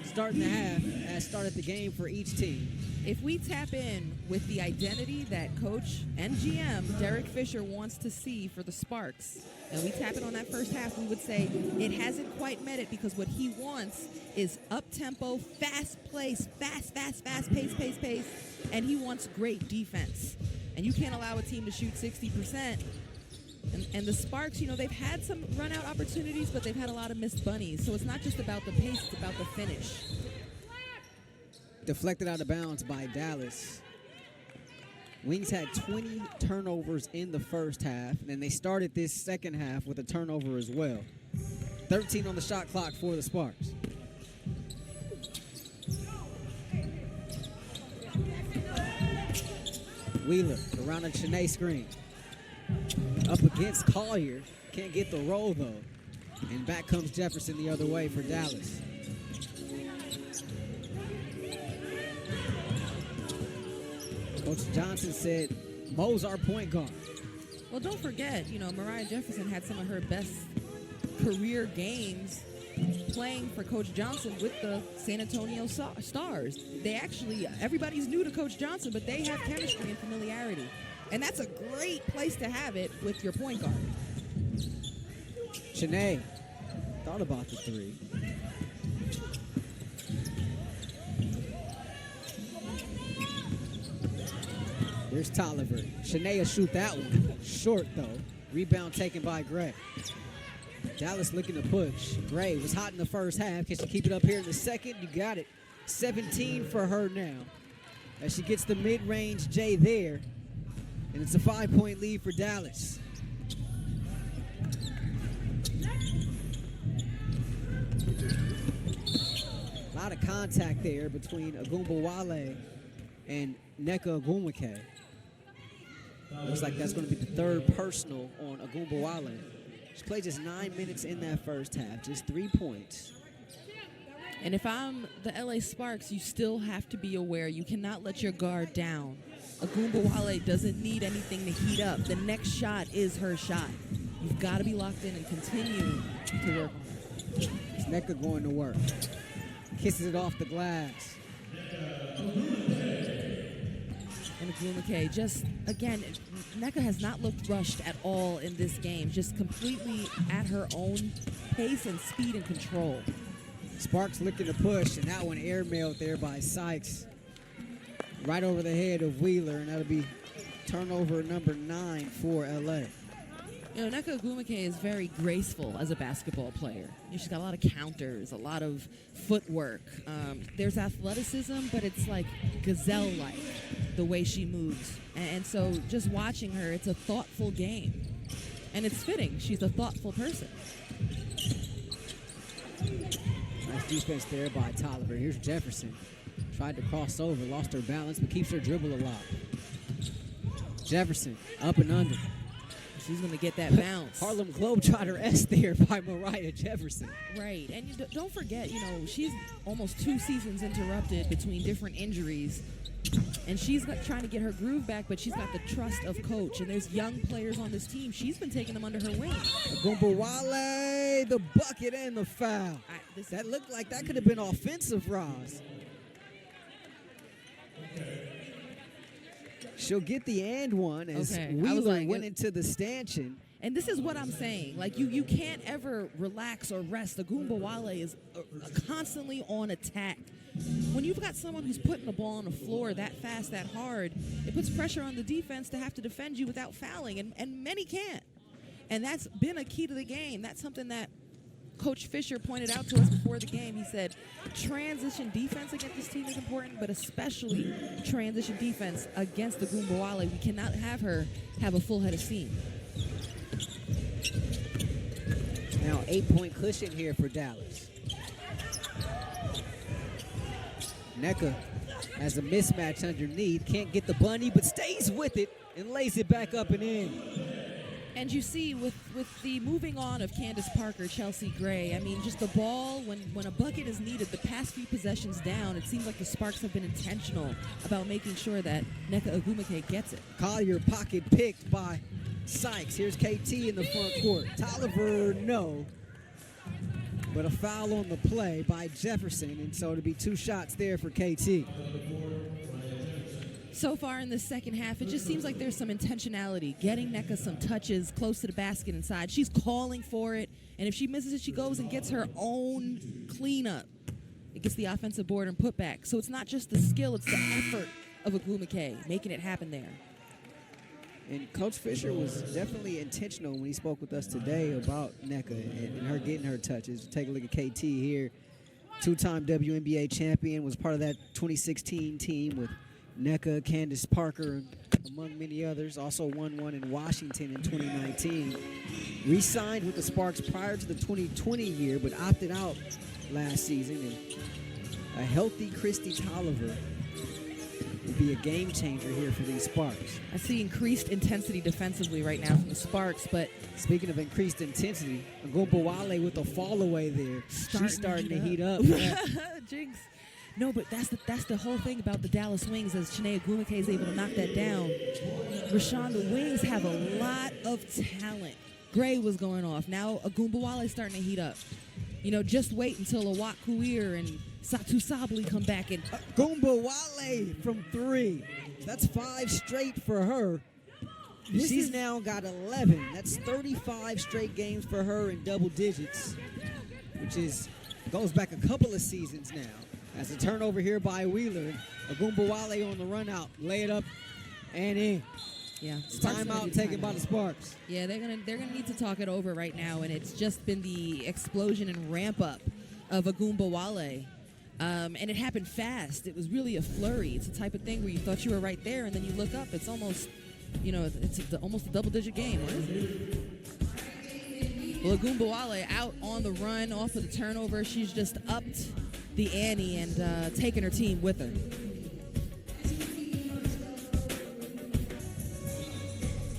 starting the half as started the game for each team. If we tap in with the identity that coach and GM Derek Fisher wants to see for the Sparks, and we tap in on that first half, we would say it hasn't quite met it, because what he wants is up-tempo, fast pace, and he wants great defense. And you can't allow a team to shoot 60%. And the Sparks, they've had some run-out opportunities, but they've had a lot of missed bunnies. So it's not just about the pace, it's about the finish. Deflected out of bounds by Dallas. Wings had 20 turnovers in the first half, and then they started this second half with a turnover as well. 13 on the shot clock for the Sparks. Wheeler around a Shanae screen. Up against Collier. Can't get the roll, though. And back comes Jefferson the other way for Dallas. Coach Johnson said, Mo's our point guard. Well, don't forget, Mariah Jefferson had some of her best career games playing for Coach Johnson with the San Antonio Stars. Everybody's new to Coach Johnson, but they have chemistry and familiarity. And that's a great place to have it with your point guard. Shanae thought about the 3. There's Tolliver. Shanae will shoot that one. Short, though. Rebound taken by Gray. Dallas looking to push. Gray was hot in the first half. Can she keep it up here in the second? You got it. 17 for her now. As she gets the mid-range J there. And it's a 5-point lead for Dallas. A lot of contact there between Agumbawale and Nneka Ogwumike. Looks like that's going to be the third personal on Agumbawale. She played just 9 minutes in that first half, just 3 points. And if I'm the LA Sparks, you still have to be aware. You cannot let your guard down. Agumbawale doesn't need anything to heat up. The next shot is her shot. You've got to be locked in and continue to work on it. It's Nneka going to work. Kisses it off the glass. And Ogwumike, just, again, Nneka has not looked rushed at all in this game. Just completely at her own pace and speed and control. Sparks looking to push, and that one airmailed there by Sykes. Right over the head of Wheeler, and that'll be turnover number 9 for LA. You know, Nneka Ogwumike is very graceful as a basketball player. You know, she's got a lot of counters, a lot of footwork. There's athleticism, but it's like gazelle-like, the way she moves. And so just watching her, it's a thoughtful game. And it's fitting. She's a thoughtful person. Nice defense there by Tolliver. Here's Jefferson. Tried to cross over, lost her balance, but keeps her dribble alive. Jefferson, up and under. She's going to get that bounce. Harlem Globetrotter-esque there by Mariah Jefferson. Right. And don't forget, you know, she's almost 2 seasons interrupted between different injuries. And she's trying to get her groove back, but she's got the trust of coach. And there's young players on this team. She's been taking them under her wing. Agumbawale, the bucket and the foul. That looked like that could have been offensive, Roz. She'll get the and one as Wheeler went into the stanchion. And this is what I'm saying. Like, you can't ever relax or rest. Agumbawale is constantly on attack. When you've got someone who's putting the ball on the floor that fast, that hard, it puts pressure on the defense to have to defend you without fouling, and many can't. And that's been a key to the game. That's something that Coach Fisher pointed out to us before the game. He said transition defense against this team is important, but especially transition defense against Agumbawale. We cannot have her have a full head of steam. Now 8-point cushion here for Dallas. Nneka has a mismatch underneath. Can't get the bunny, but stays with it and lays it back up and in. And you see with the moving on of Candace Parker, Chelsea Gray, I mean, just the ball, when a bucket is needed, the past few possessions down, it seems like the Sparks have been intentional about making sure that Nneka Ogwumike gets it. Collier pocket picked by Sykes. Here's KT in the front court. Tolliver, no. But a foul on the play by Jefferson, and so it'll be 2 shots there for KT. So far in the second half, it just seems like there's some intentionality, getting Nneka some touches close to the basket inside. She's calling for it, and if she misses it, she goes and gets her own cleanup. It gets the offensive board and put back. So it's not just the skill, it's the effort of Ogwumike making it happen there. And Coach Fisher was definitely intentional when he spoke with us today about Nneka and her getting her touches. Take a look at KT here. 2-time WNBA champion, was part of that 2016 team with Nneka, Candace Parker, among many others. Also won one in Washington in 2019. Re-signed with the Sparks prior to the 2020 year, but opted out last season. And a healthy Christy Tolliver will be a game changer here for these Sparks. I see increased intensity defensively right now from the Sparks, but speaking of increased intensity, Agumbawale with a fall away there. She's starting to heat up. Jinx. No, but that's the whole thing about the Dallas Wings, as Chiney Ogwumike is able to knock that down. Rashawn, the Wings have a lot of talent. Gray was going off. Now Agumbawale is starting to heat up. You know, just wait until Awak Kuir and Satu Sabali come back. And Agumbawale from 3. That's 5 straight for her. She's now got 11. That's 35 straight games for her in double digits, which goes back a couple of seasons now. As a turnover here by Wheeler. Agumbawale on the run out. Lay it up and in. Yeah. Sparks gonna Timeout do taken by timeout. the Sparks. Yeah, they're gonna need to talk it over right now, and it's just been the explosion and ramp up of Agumbawale. And it happened fast. It was really a flurry. It's the type of thing where you thought you were right there, and then you look up. It's almost, almost a double-digit game. What is it? Well, Agumbawale out on the run off of the turnover. She's just upped the ante and taken her team with her.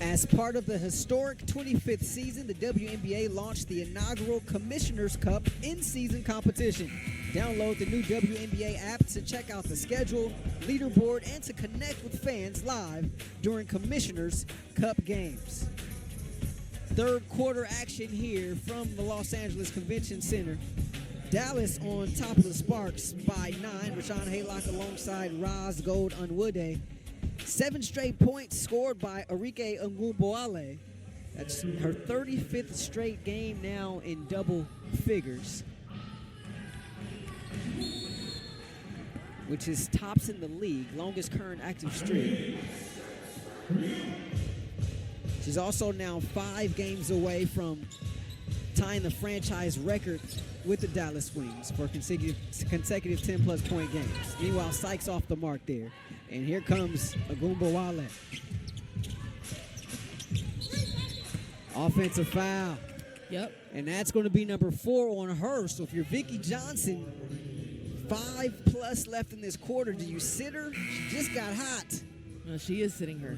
As part of the historic 25th season, the WNBA launched the inaugural Commissioner's Cup in-season competition. Download the new WNBA app to check out the schedule, leaderboard, and to connect with fans live during Commissioner's Cup games. Third quarter action here from the Los Angeles Convention Center. Dallas on top of the Sparks by 9. Rashawn Haylock alongside Roz Gold Unwoode. 7 straight points scored by Arike Agumbawale. That's her 35th straight game now in double figures, which is tops in the league, longest current active streak. She's also now 5 games away from tying the franchise record with the Dallas Wings for consecutive 10-plus point games. Meanwhile, Sykes off the mark there. And here comes Agumbawale. Offensive foul. Yep. And that's going to be number 4 on her. So if you're Vicky Johnson, 5+ left in this quarter, do you sit her? She just got hot. Well, she is sitting her.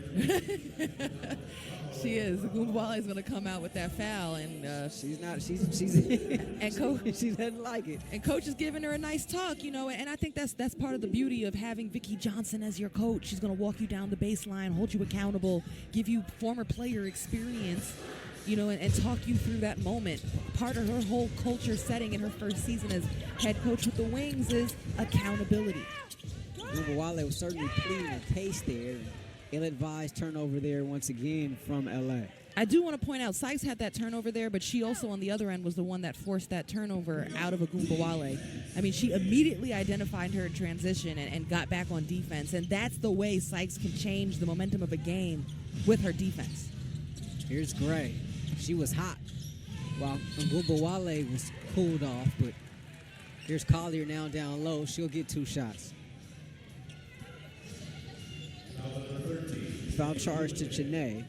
She is. Agumbawale is going to come out with that foul, and She's not. She's. and coach She doesn't like it. and coach is giving her a nice talk, and I think that's part of the beauty of having Vicky Johnson as your coach. She's going to walk you down the baseline, hold you accountable, give you former player experience, and talk you through that moment. Part of her whole culture setting in her first season as head coach with the Wings is accountability. Agumbawale was certainly pleading the pace there. Ill-advised turnover there once again from LA. I do want to point out, Sykes had that turnover there, but she also on the other end was the one that forced that turnover out of Agumbawale. I mean, she immediately identified her in transition and got back on defense, and that's the way Sykes can change the momentum of a game with her defense. Here's Gray. She was hot while Agumbawale was cooled off, but here's Collier now down low. She'll get 2 shots. Foul charge to Chene.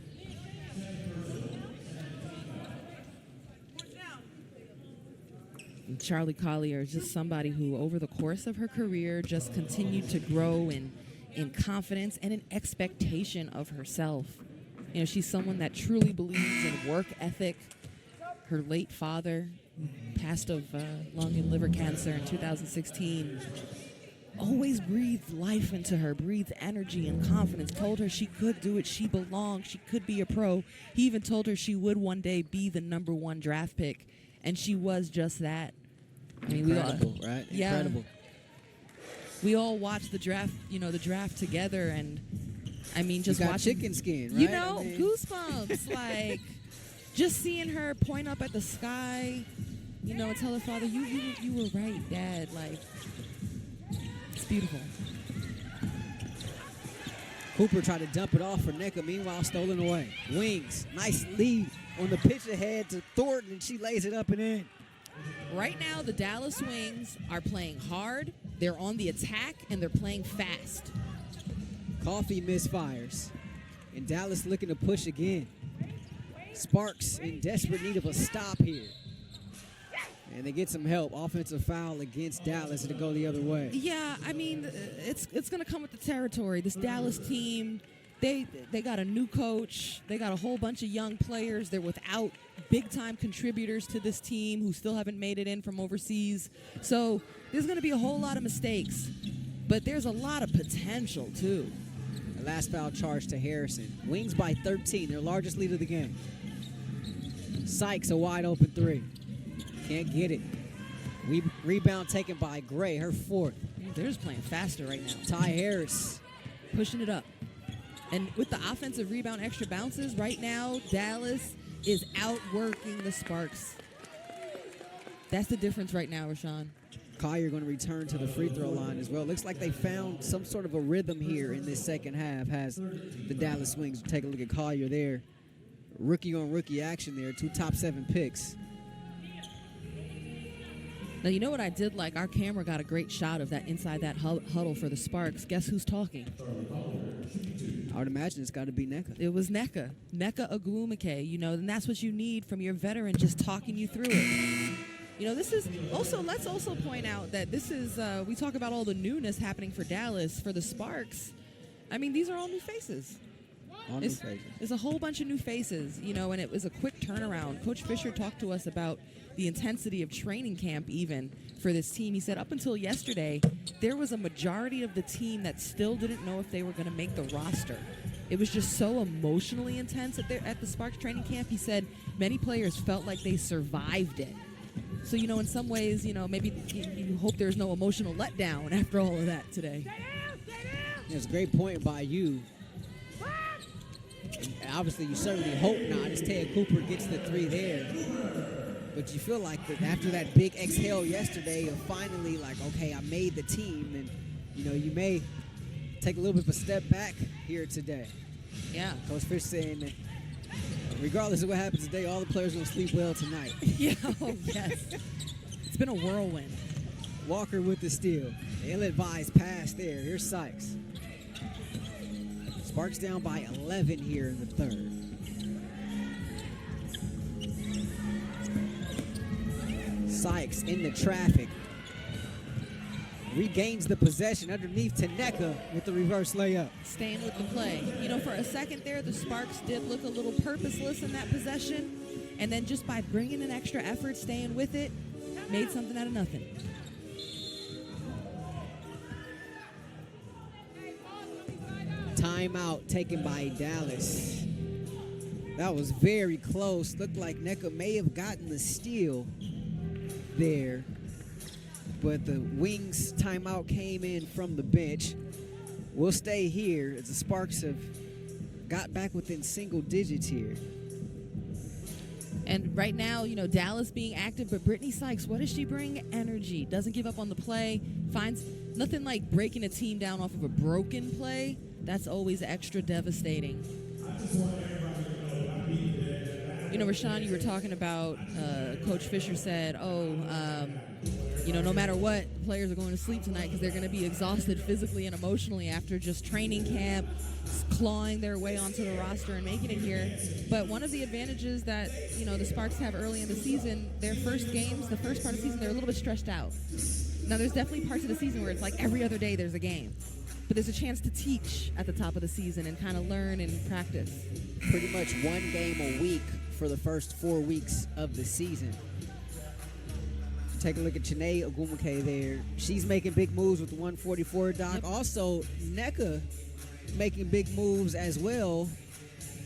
And Charlie Collier is just somebody who, over the course of her career, just continued to grow in confidence and in expectation of herself. She's someone that truly believes in work ethic. Her late father, passed of lung and liver cancer in 2016, always breathed life into her, breathed energy and confidence, told her she could do it, she belonged, she could be a pro. He even told her she would one day be the number 1 draft pick, and she was just that. I mean, Incredible, right? Yeah. Incredible. We all watched the draft, the draft together, and I mean, just you got watching chicken skin, right? Goosebumps, like just seeing her point up at the sky, and tell her father, you were right, Dad, like. It's beautiful. Cooper tried to dump it off for Nneka, meanwhile stolen away. Wings, nice lead on the pitch ahead to Thornton, and she lays it up and in. Right now, the Dallas Wings are playing hard, they're on the attack, and they're playing fast. Coffee misfires, and Dallas looking to push again. Sparks in desperate need of a stop here. And they get some help. Offensive foul against Dallas to go the other way. Yeah, I mean, it's going to come with the territory. This Dallas team, they got a new coach. They got a whole bunch of young players. They're without big-time contributors to this team who still haven't made it in from overseas. So there's going to be a whole lot of mistakes. But there's a lot of potential, too. The last foul charge to Harrison. Wings by 13, their largest lead of the game. Sykes, a wide-open 3. Can't get it. Rebound taken by Gray, her 4th. They're just playing faster right now. Ty Harris. Pushing it up. And with the offensive rebound extra bounces, right now, Dallas is outworking the Sparks. That's the difference right now, Rashawn. Collier going to return to the free throw line as well. Looks like they found some sort of a rhythm here in this second half. Has the Dallas Wings. Take a look at Collier there. Rookie on rookie action there. 2 top 7 picks. Now, you know what I did like? Our camera got a great shot of that inside that huddle for the Sparks. Guess who's talking? I would imagine it's got to be Nneka. It was Nneka Ogwumike, you know, and that's what you need from your veteran, just talking you through it. You know, this is also, let's also point out that this is, we talk about all the newness happening for Dallas, for the Sparks. I mean, these are all new faces. It's a whole bunch of new faces, you know, and it was a quick turnaround. Coach Fisher talked to us about the intensity of training camp even for this team. He said up until yesterday, there was a majority of the team that still didn't know if they were going to make the roster. It was just so emotionally intense at the Sparks training camp. He said many players felt like they survived it. So, you know, in some ways, you know, maybe you hope there's no emotional letdown after all of that today. It's a great point by you. And obviously, you certainly hope not as Ted Cooper gets the 3 there. But you feel like that after that big exhale yesterday of finally like, okay, I made the team, and, you know, you may take a little bit of a step back here today. Yeah. Coach Fish saying that regardless of what happens today, all the players are going to sleep well tonight. Yeah, oh, yes. It's been a whirlwind. Walker with the steal. Ill-advised pass there. Here's Sykes. Sparks down by 11 here in the third. Sykes in the traffic. Regains the possession underneath to Nneka with the reverse layup. Staying with the play. You know, for a second there, the Sparks did look a little purposeless in that possession. And then just by bringing an extra effort, staying with it, made something out of nothing. Timeout taken by Dallas. That was very close. Looked like Nneka may have gotten the steal there. But the Wings timeout came in from the bench. We'll stay here as the Sparks have got back within single digits here. And right now, you know, Dallas being active, but Brittany Sykes, what does she bring? Energy. Doesn't give up on the play. Finds nothing like breaking a team down off of a broken play. That's always extra devastating. You know, Rashawn, you were talking about Coach Fisher said, you know, no matter what, players are going to sleep tonight because they're going to be exhausted physically and emotionally after just training camp, clawing their way onto the roster and making it here. But one of the advantages that, you know, the Sparks have early in the season, their first games, the first part of the season, they're a little bit stressed out. Now, there's definitely parts of the season where it's like every other day there's a game. But there's a chance to teach at the top of the season and kind of learn and practice. Pretty much one game a week for the first 4 weeks of the season. Take a look at Chiney Ogwumike there. She's making big moves with the 144 doc. Yep. Also, Nneka making big moves as well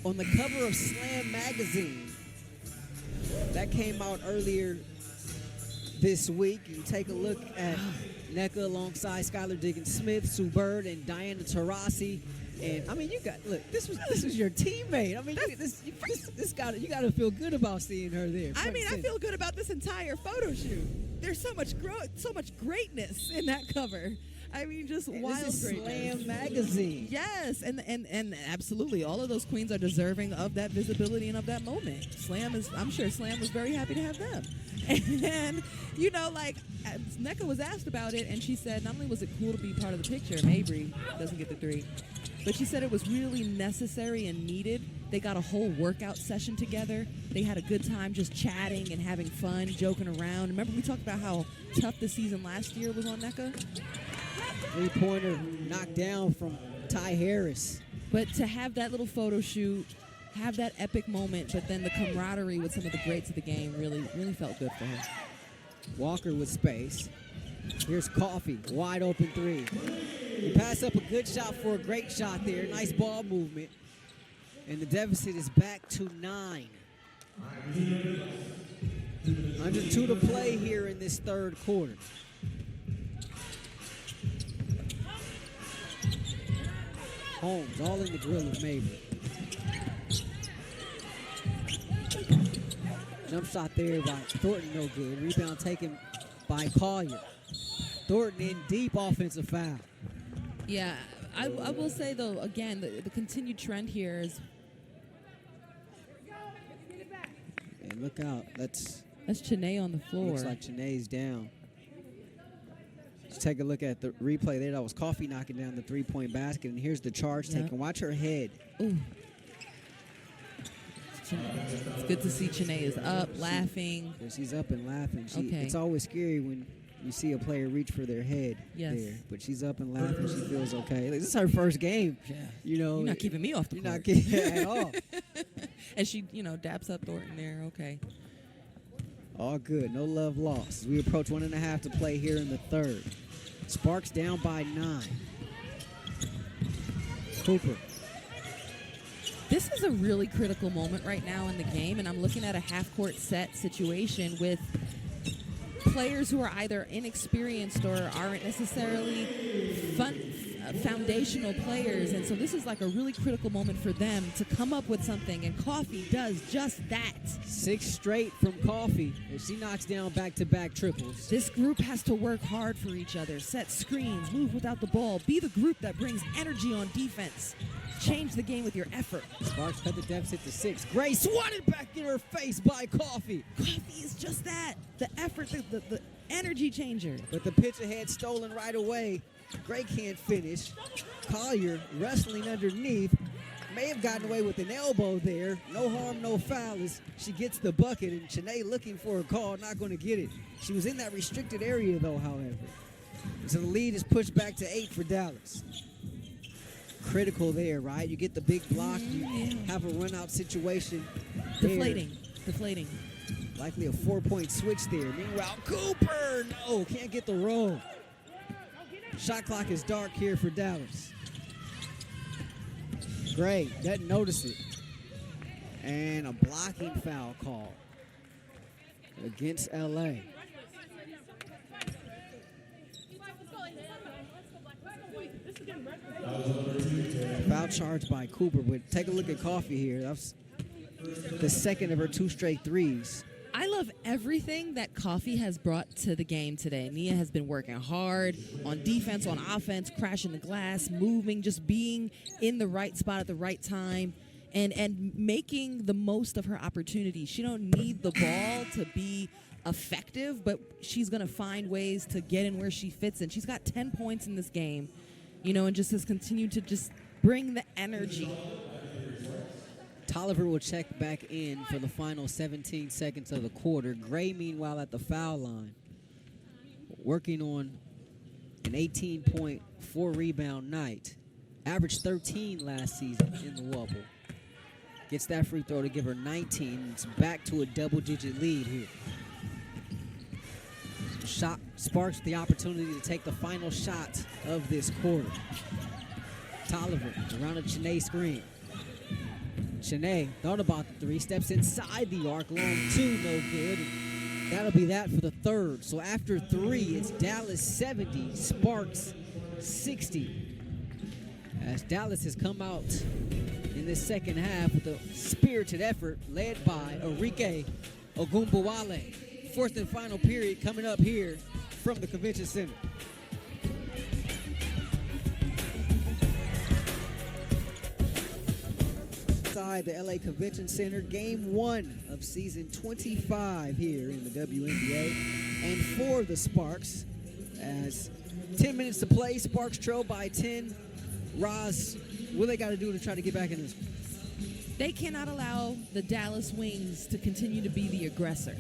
on the cover of Slam magazine. That came out earlier this week. You take a look at Nneka alongside Skylar Diggins-Smith, Sue Bird, and Diana Taurasi. And I mean, you got this was your teammate. I mean, you got to feel good about seeing her there. I mean, I feel good about this entire photo shoot. There's so much greatness in that cover. I mean, just wild this is greatness. Slam magazine. Yes, and absolutely, all of those queens are deserving of that visibility and of that moment. I'm sure Slam was very happy to have them. And you know, like Nneka was asked about it, and she said not only was it cool to be part of the picture, Mabry doesn't get the 3. But she said it was really necessary and needed. They got a whole workout session together. They had a good time just chatting and having fun, joking around. Remember we talked about how tough the season last year was on Nneka? 3-pointer knocked down from Ty Harris. But to have that little photo shoot, have that epic moment, but then the camaraderie with some of the greats of the game really, really felt good for her. Walker with space. Here's Coffey, wide open 3. He passed up a good shot for a great shot there. Nice ball movement. And the deficit is back to 9. Under 2 to play here in this third quarter. Holmes all in the grill of Mabry. Jump shot there by Thornton, no good. Rebound taken by Collier. Thornton in deep, offensive foul. Yeah, I will say, though, again, the continued trend here is And look out. that's Chanae on the floor. Looks like Chanae's down. Let's take a look at the replay there. That was Coffee knocking down the three-point basket. And here's the charge Yeah. taken. Watch her head. Ooh. It's good to see Chanae is up, laughing. Yeah, she's up and laughing. Okay. It's always scary when you see a player reach for their head Yes. there. But she's up and laughing. She feels okay. Like, this is her first game. Yeah. You know, You're not keeping me off the you're court. not kidding at all. And she, daps up Thornton there. Okay. All good. No love lost. As we approach 1.5 to play here in the third. Sparks down by 9. Cooper. This is a really critical moment right now in the game, and I'm looking at a half-court set situation with players who are either inexperienced or aren't necessarily foundational players, and so this is like a really critical moment for them to come up with something, and Coffee does just that. 6 straight from Coffee as she knocks down back-to-back triples. This group has to work hard for each other, set screens, move without the ball, be the group that brings energy on defense. Change the game with your effort. Sparks cut the deficit to 6. Gray swatted back in her face by Coffee. Coffee is just that. The effort, the energy changer. But the pitch ahead stolen right away. Gray can't finish. Collier wrestling underneath. May have gotten away with an elbow there. No harm, no foul as she gets the bucket. And Chanae looking for a call, not going to get it. She was in that restricted area though, however. So the lead is pushed back to 8 for Dallas. Critical there, right? You get the big block, you have a run-out situation. Deflating. Likely a 4-point switch there. Meanwhile, Cooper, no, can't get the roll. Shot clock is dark here for Dallas. Gray doesn't notice it. And a blocking foul call against LA. Foul charge by Cooper, but take a look at Coffee here. That's the second of her 2 straight threes. I love everything that Coffee has brought to the game today. Nia has been working hard on defense, on offense, crashing the glass, moving, just being in the right spot at the right time, and making the most of her opportunities. She don't need the ball to be effective, but she's going to find ways to get in where she fits in. She's got 10 points in this game, and just has continued to just bring the energy. Tolliver will check back in for the final 17 seconds of the quarter. Gray, meanwhile, at the foul line, working on an 18-point, 4-rebound night. Averaged 13 last season in the Wubble. Gets that free throw to give her 19. It's back to a double-digit lead here. Shot Sparks the opportunity to take the final shot of this quarter. Tolliver around a Chanae screen. Chanae thought about the 3, steps inside the arc, long 2, no good. And that'll be that for the third. So after 3, it's Dallas 70, Sparks 60. As Dallas has come out in this second half with a spirited effort led by Enrique Ogunbowale. Fourth and final period coming up here from the Convention Center. Inside the LA Convention Center, game 1 of season 25 here in the WNBA. And for the Sparks, as 10 minutes to play, Sparks trail by 10. Roz, what they got to do to try to get back in this? They cannot allow the Dallas Wings to continue to be the aggressor.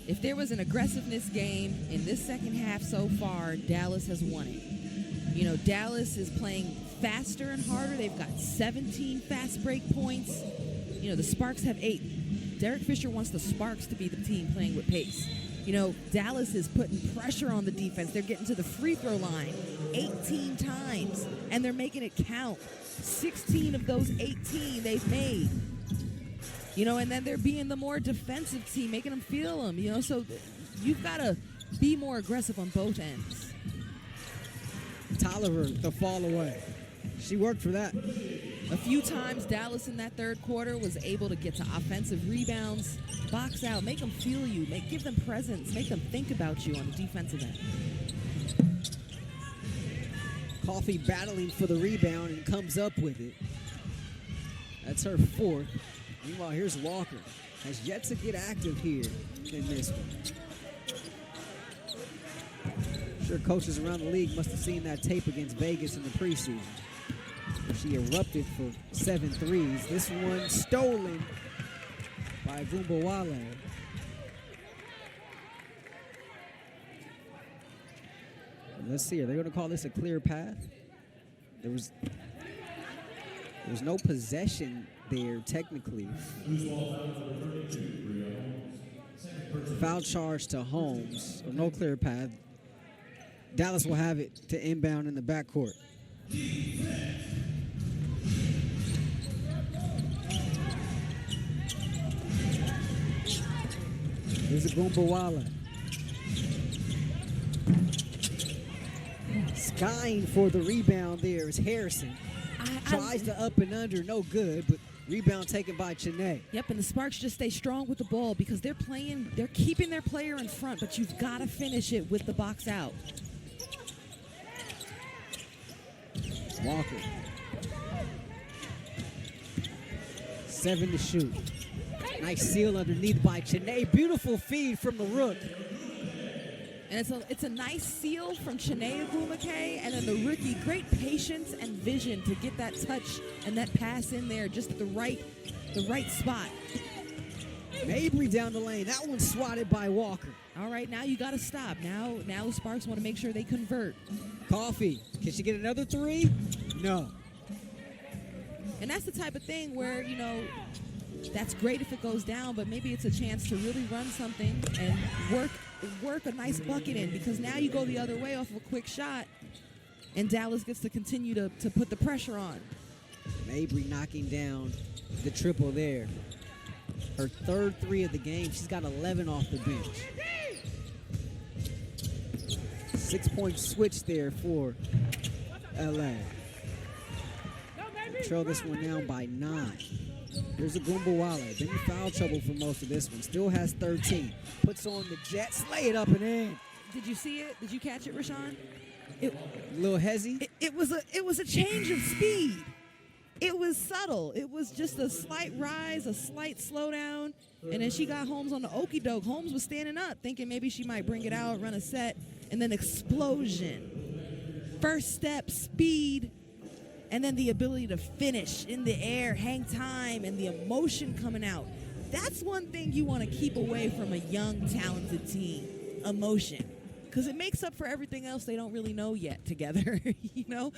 If there was an aggressiveness game in this second half so far, Dallas has won it. Dallas is playing faster and harder. They've got 17 fast break points. The Sparks have 8. Derek Fisher wants the Sparks to be the team playing with pace. Dallas is putting pressure on the defense. They're getting to the free throw line 18 times, and they're making it count. 16 of those 18 they've made. And then they're being the more defensive team, making them feel them, so you've got to be more aggressive on both ends. Tolliver, the fall away. She worked for that. A few times Dallas in that third quarter was able to get to offensive rebounds, box out, make them feel you, give them presence, make them think about you on the defensive end. Coffee battling for the rebound and comes up with it. That's her fourth. Meanwhile, here's Walker. Has yet to get active here in this one. I'm sure coaches around the league must have seen that tape against Vegas in the preseason. She erupted for 7 threes. This one stolen by Gumbawale. Let's see. Are they going to call this a clear path? There was no possession there technically. Foul charge to Holmes. So no clear path. Dallas will have it to inbound in the backcourt. Here's a Gumbawale. Skying for the rebound there is Harrison. Tries to up and under, no good, but rebound taken by Chiney. Yep, and the Sparks just stay strong with the ball because they're keeping their player in front, but you've got to finish it with the box out. Walker. 7 to shoot. Nice seal underneath by Chiney. Beautiful feed from the rook. And it's a nice seal from Chiney Ogwumike, and then the rookie, great patience and vision to get that touch and that pass in there just at the right spot. Mabry down the lane. That one's swatted by Walker. All right, now you got to stop. Now the Sparks want to make sure they convert. Coffee. Can she get another 3? No. And that's the type of thing where, you know, that's great if it goes down, but maybe it's a chance to really run something and work a nice bucket in, because now you go the other way off of a quick shot, and Dallas gets to continue to put the pressure on. Mabry knocking down the triple there. Her third 3 of the game. She's got 11 off the bench. 6-point switch there for LA. Trail this one down by 9. There's a Gumbawale. Been in foul trouble for most of this one. Still has 13. Puts on the Jets. Lay it up and in. Did you see it? Did you catch it, Rashawn? A little hezzy. It was a change of speed. It was subtle. It was just a slight rise, a slight slowdown, and then she got Holmes on the okie doke. Holmes was standing up, thinking maybe she might bring it out, run a set, and then explosion. First step, speed, and then the ability to finish in the air, hang time, and the emotion coming out. That's one thing you want to keep away from a young, talented team, emotion, because it makes up for everything else they don't really know yet together, you know?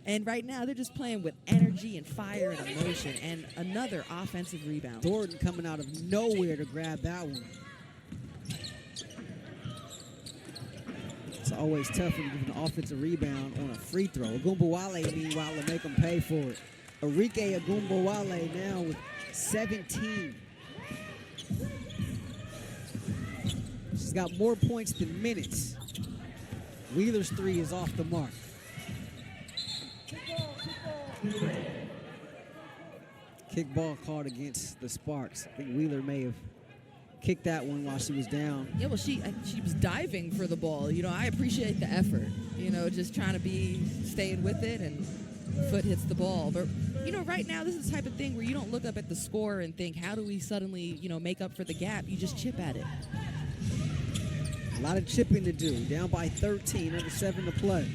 And right now, they're just playing with energy and fire and emotion, and another offensive rebound. Thornton coming out of nowhere to grab that one. It's always tough when you give an offensive rebound on a free throw. Ogwumike, meanwhile, will make them pay for it. Arike Ogwumike now with 17. She's got more points than minutes. Wheeler's 3 is off the mark. Kick ball called against the Sparks. I think Wheeler may have kicked that one while she was down. Yeah, well, she was diving for the ball. You know, I appreciate the effort. You know, just trying to staying with it, and foot hits the ball. But, you know, right now, this is the type of thing where you don't look up at the score and think, how do we suddenly, you know, make up for the gap? You just chip at it. A lot of chipping to do. Down by 13, under 7 to play.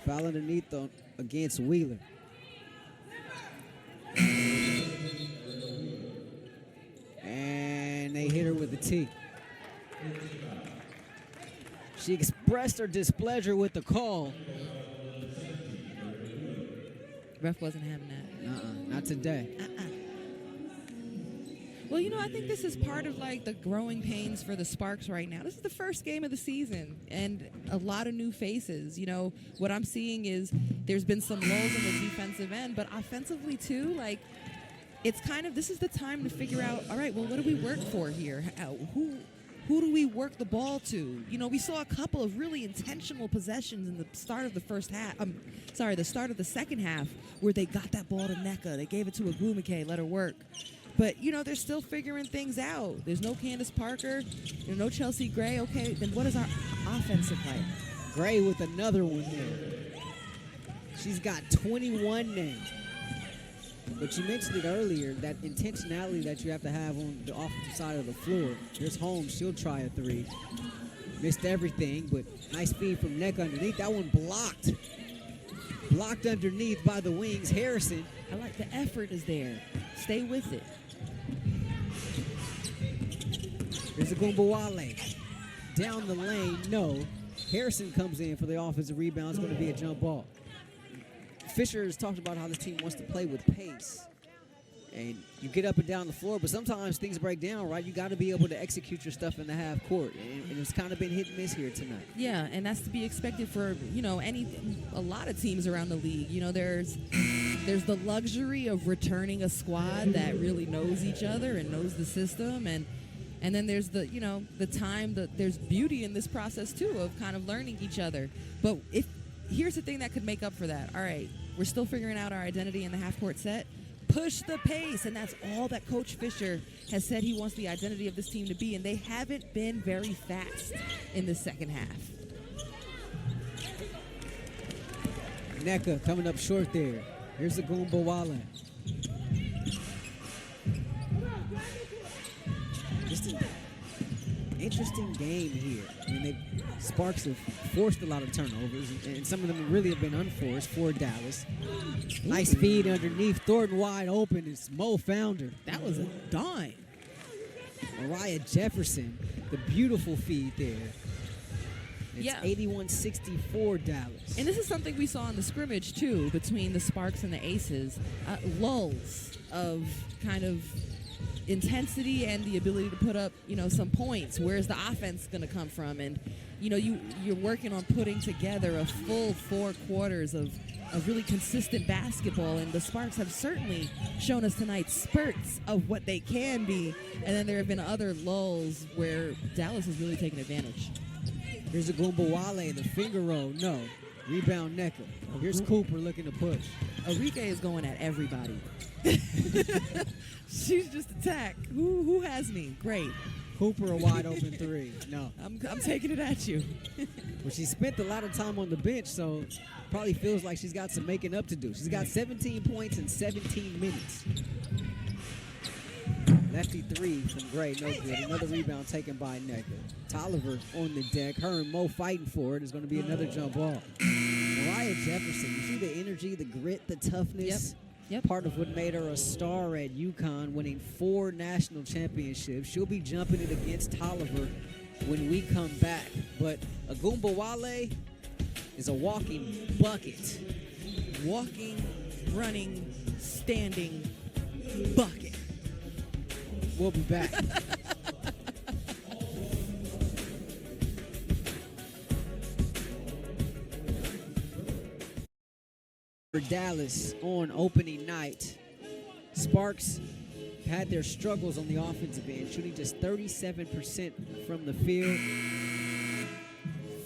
Foul underneath against Wheeler. And they hit her with a T. She expressed her displeasure with the call. Ref wasn't having that. Not today. Well, you know, I think this is part of, like, the growing pains for the Sparks right now. This is the first game of the season, and a lot of new faces. You know, what I'm seeing is there's been some lulls in the defensive end, but offensively, too, like, it's kind of, this is the time to figure out, all right, well, what do we work for here? Who do we work the ball to? You know, we saw a couple of really intentional possessions in the start of the the start of the second half, where they got that ball to Nneka. They gave it to Ogwumike, let her work. But, they're still figuring things out. There's no Candace Parker, no Chelsea Gray. Okay, then what does our offense look like? Gray with another one there. She's got 21 names. But you mentioned it earlier, that intentionality that you have to have on the offensive side of the floor. Here's Holmes. She'll try a three. Missed everything, but nice feed from Neck underneath. That one blocked. Blocked underneath by the wings. Harrison. I like the effort is there. Stay with it. There's a Gumbawale. Down the lane, no. Harrison comes in for the offensive rebound. It's going to be a jump ball. Fisher has talked about how this team wants to play with pace. And you get up and down the floor, but sometimes things break down, right? You got to be able to execute your stuff in the half court. And it's kind of been hit and miss here tonight. Yeah, and that's to be expected for, a lot of teams around the league. There's the luxury of returning a squad that really knows each other and knows the system. And then there's the time that there's beauty in this process, too, of kind of learning each other. But here's the thing that could make up for that. All right, we're still figuring out our identity in the half-court set. Push the pace, and that's all that Coach Fisher has said he wants the identity of this team to be, and they haven't been very fast in the second half. Nneka coming up short there. Here's the Gumbawale. Just an interesting game here. I mean, Sparks have forced a lot of turnovers, and some of them really have been unforced for Dallas. Nice feed underneath. Thornton wide open. It's Mo found her. That was a dime. Mariah Jefferson, the beautiful feed there. It's 81-64 Dallas. And this is something we saw in the scrimmage, too, between the Sparks and the Aces. Lulls of kind of intensity and the ability to put up, some points. Where's the offense going to come from? And, you're working on putting together a full 4 quarters of really consistent basketball. And the Sparks have certainly shown us tonight spurts of what they can be. And then there have been other lulls where Dallas has really taken advantage. Here's a Gumbawale, the finger roll, no. Rebound Nneka. Here's Cooper looking to push. Arike is going at everybody. She's just attacked. Who has me? Great. Cooper a wide open three. No. I'm taking it at you. Well, she spent a lot of time on the bench, so probably feels like she's got some making up to do. She's got 17 points in 17 minutes. Lefty three from Gray, no good. Another rebound taken by Nneka. Tolliver on the deck. Her and Mo fighting for it. It's going to be another jump ball. Mariah Jefferson, you see the energy, the grit, the toughness. Yep. Part of what made her a star at UConn, winning 4 national championships. She'll be jumping it against Tolliver when we come back. But a Gumbawale is a walking bucket. Walking, running, standing bucket. We'll be back. For Dallas on opening night, Sparks had their struggles on the offensive end, shooting just 37% from the field.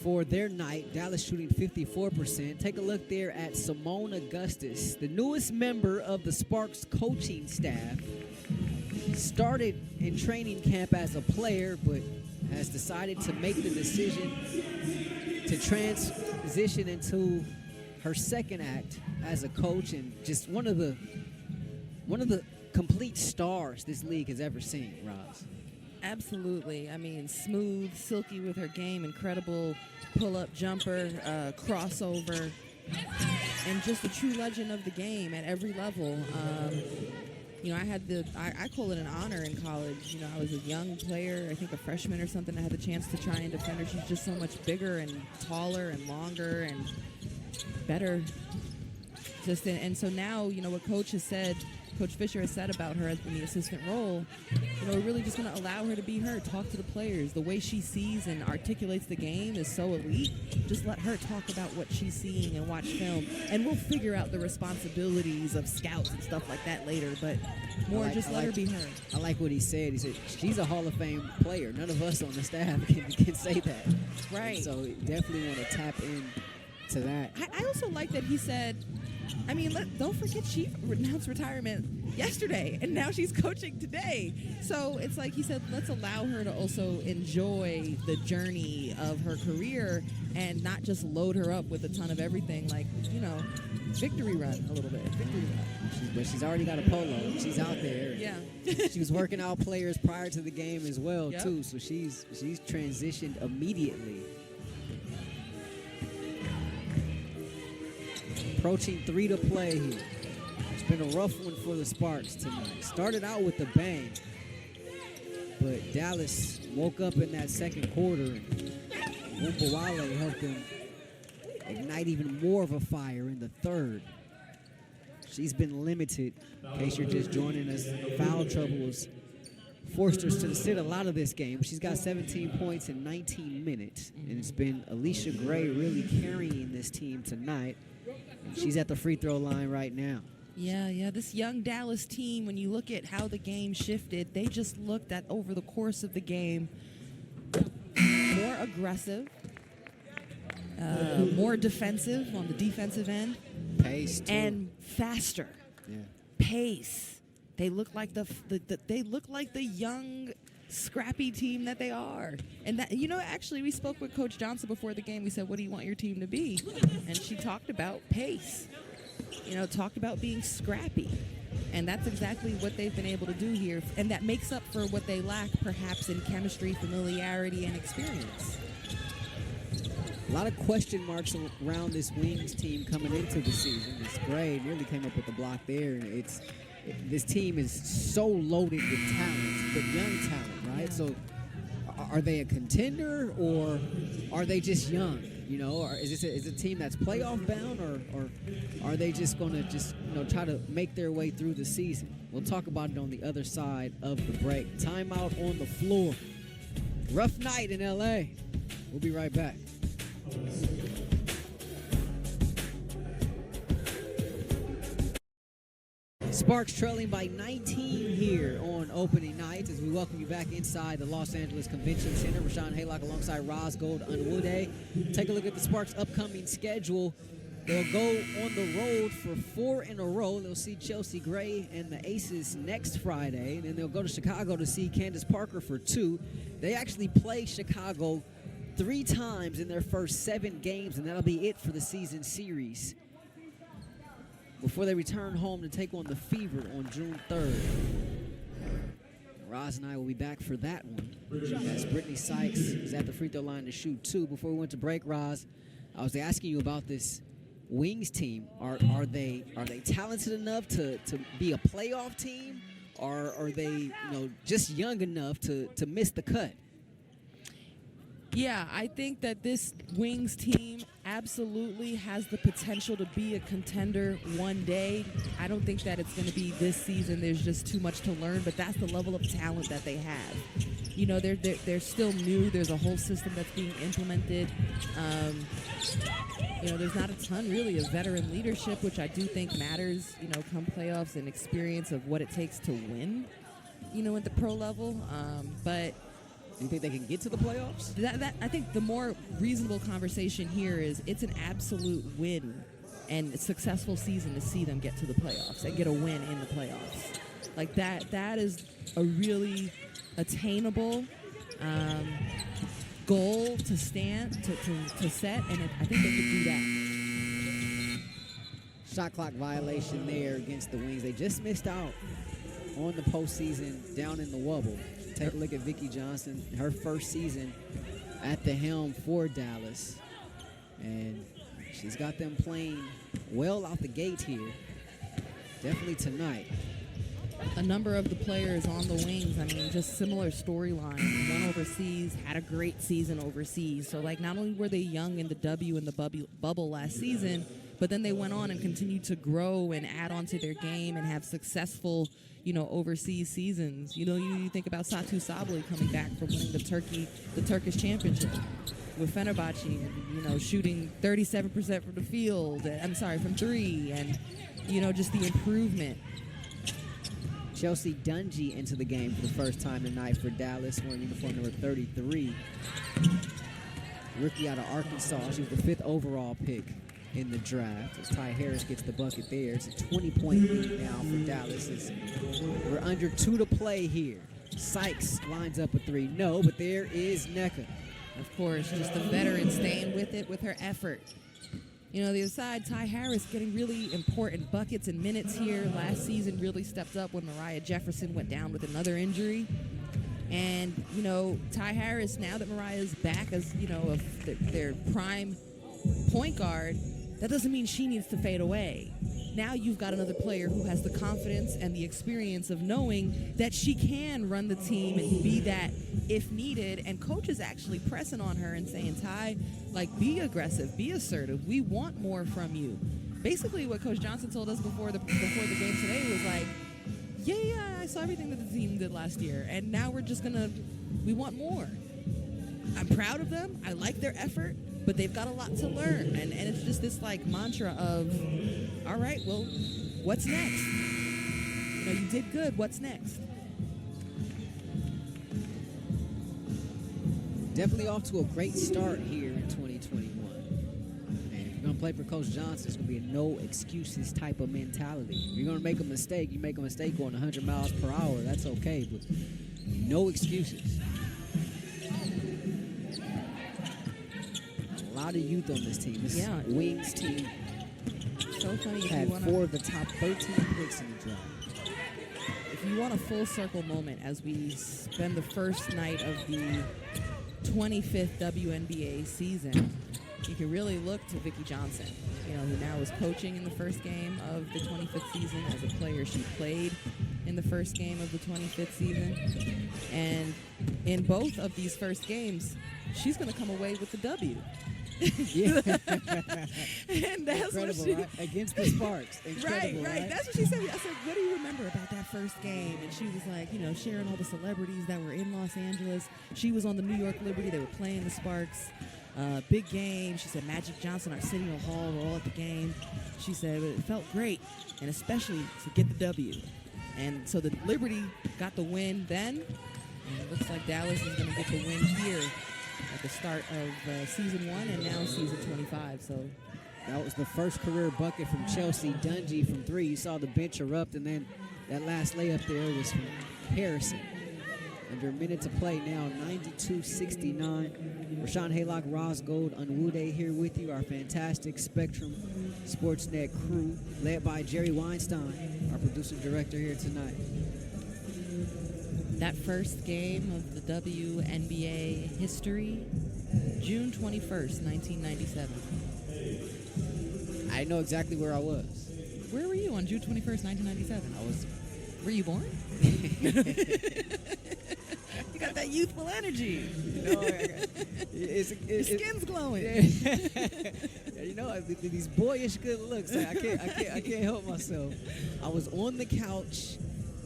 For their night, Dallas shooting 54%. Take a look there at Simone Augustus, the newest member of the Sparks coaching staff. Started in training camp as a player, but has decided to make the decision to transition into her second act as a coach, and just one of the complete stars this league has ever seen, Roz. Absolutely. I mean, smooth, silky with her game, incredible pull-up jumper, crossover, and just a true legend of the game at every level. I had I call it an honor in college. I was a young player, I think a freshman or something. I had the chance to try and defend her. She's just so much bigger and taller and longer and better. And so now, what Coach Fisher has said about her in the assistant role, we're really just going to allow her to be her, talk to the players. The way she sees and articulates the game is so elite. Just let her talk about what she's seeing and watch film. And we'll figure out the responsibilities of scouts and stuff like that later. But let her be her. I like what he said. He said, she's a Hall of Fame player. None of us on the staff can say that. Right. And so definitely want to tap in to that. I also like that he said, I mean, don't forget she announced retirement yesterday, and now she's coaching today. So it's like he said, let's allow her to also enjoy the journey of her career and not just load her up with a ton of everything. Like, victory run a little bit. Victory run. But she's already got a polo. She's out there. Yeah. She was working out players prior to the game as well, Yep. too. So she's transitioned immediately. Approaching 3 to play here. It's been a rough one for the Sparks tonight. Started out with a bang, but Dallas woke up in that second quarter, and Umpawale helped them ignite even more of a fire in the third. She's been limited. In case you're just joining us, foul trouble has forced her to sit a lot of this game. She's got 17 points in 19 minutes, and it's been Alicia Gray really carrying this team tonight. And she's at the free throw line right now. Yeah. This young Dallas team, when you look at how the game shifted, they just looked at over the course of the game more aggressive, more defensive on the defensive end, Pace, too. and faster. Yeah. Pace. They look like the young, scrappy team that they are. And that, actually, we spoke with Coach Johnson before the game. We said, "What do you want your team to be?" And she talked about pace. Talked about being scrappy. And that's exactly what they've been able to do here. And that makes up for what they lack, perhaps, in chemistry, familiarity, and experience. A lot of question marks around this Wings team coming into the season. This Gray nearly came up with the block there. And this team is so loaded with talent, but young talent, right? So are they a contender, or are they just young? Or is a team that's playoff bound, or are they just going to try to make their way through the season? We'll talk about it on the other side of the break. Timeout on the floor. Rough night in LA. We'll be right back. Sparks trailing by 19 here on opening night as we welcome you back inside the Los Angeles Convention Center. Rashawn Haylock alongside Roz Gold Unwude. Take a look at the Sparks' upcoming schedule. They'll go on the road for 4 in a row. They'll see Chelsea Gray and the Aces next Friday. And then they'll go to Chicago to see Candace Parker for 2. They actually play Chicago 3 times in their first 7 games, and that'll be it for the season series, before they return home to take on the Fever on June 3rd. Roz and I will be back for that one. As Brittany Sykes is at the free throw line to shoot 2. Before we went to break, Roz, I was asking you about this Wings team. Are they talented enough to be a playoff team, or are they just young enough to miss the cut? Yeah, I think that this Wings team absolutely has the potential to be a contender one day. I don't think that it's going to be this season. There's just too much to learn, but that's the level of talent that they have. They're still new. There's a whole system that's being implemented. There's not a ton really of veteran leadership, which I do think matters, come playoffs, and experience of what it takes to win, at the pro level. But do you think they can get to the playoffs? I think the more reasonable conversation here is it's an absolute win and a successful season to see them get to the playoffs and get a win in the playoffs. Like that is a really attainable goal to set, and I think they could do that. Shot clock violation there against the Wings. They just missed out on the postseason down in the Wubble. Take a look at Vicki Johnson, her first season at the helm for Dallas. And she's got them playing well out the gate here. Definitely tonight. A number of the players on the Wings, just similar storyline. Went overseas, had a great season overseas. So, not only were they young in the W and the bubble last season, but then they went on and continued to grow and add on to their game and have successful overseas seasons. You think about Satu Sabli coming back from winning the Turkish championship with Fenerbahce, and, shooting 37% from the field. From 3, and, just the improvement. Chelsea Dungy into the game for the first time tonight for Dallas, wearing uniform number 33. Rookie out of Arkansas. She was the 5th overall pick in the draft. As Ty Harris gets the bucket there. It's a 20-point lead now for Dallas. We're under 2 to play here. Sykes lines up a 3. No, but there is Nneka. Of course, just the veteran staying with it with her effort. You know, the other side, Ty Harris getting really important buckets and minutes here. Last season really stepped up when Mariah Jefferson went down with another injury. And, you know, Ty Harris, now that Mariah's back as, you know, their prime point guard, that doesn't mean she needs to fade away. Now you've got another player who has the confidence and the experience of knowing that she can run the team and be that if needed. And coach is actually pressing on her and saying, Ty, like, be aggressive, be assertive. We want more from you. Basically what Coach Johnson told us before the game today was like, yeah, I saw everything that the team did last year, and now we want more. I'm proud of them. I like their effort, but they've got a lot to learn. And it's just this, like, mantra of, all right, well, what's next? You know, you did good. What's next? Definitely off to a great start here in 2021. And if you're going to play for Coach Johnson, it's going to be a no excuses type of mentality. If you're going to make a mistake, you make a mistake going 100 miles per hour. That's okay, but no excuses. A lot of youth on this team. This Wings team So funny. If had you wanna, 4 of the top 13 picks in the draft. If you want a full circle moment as we spend the first night of the 25th WNBA season, you can really look to Vicki Johnson, you know, who now is coaching in the first game of the 25th season. As a player, she played in the first game of the 25th season. And in both of these first games, she's going to come away with the W. Yeah. And that's Incredible, what she, right? Against the Sparks. Incredible, right. That's what she said. I said, what do you remember about that first game? And she was like, you know, sharing all the celebrities that were in Los Angeles. She was on the New York Liberty. They were playing the Sparks. Big game. She said Magic Johnson, Arsenio Hall were all at the game. She said it felt great, and especially to get the W. And so the Liberty got the win then, and it looks like Dallas is going to get the win here at the start of season 1 and now season 25. So that was the first career bucket from Chelsea Dungy from 3. You saw the bench erupt, and then that last layup there was from Harrison. Under a minute to play now, 92-69. Rashawn Haylock, Roz Gold, Unwude here with you, our fantastic Spectrum Sportsnet crew, led by Jerry Weinstein, our producer director here tonight. that first game of the WNBA history, June 21st, 1997. I know exactly where I was. Where were you on June 21st, 1997? Were you born? You got that youthful energy. You know, Your skin's glowing. You know, these boyish good looks. I can't help myself. I was on the couch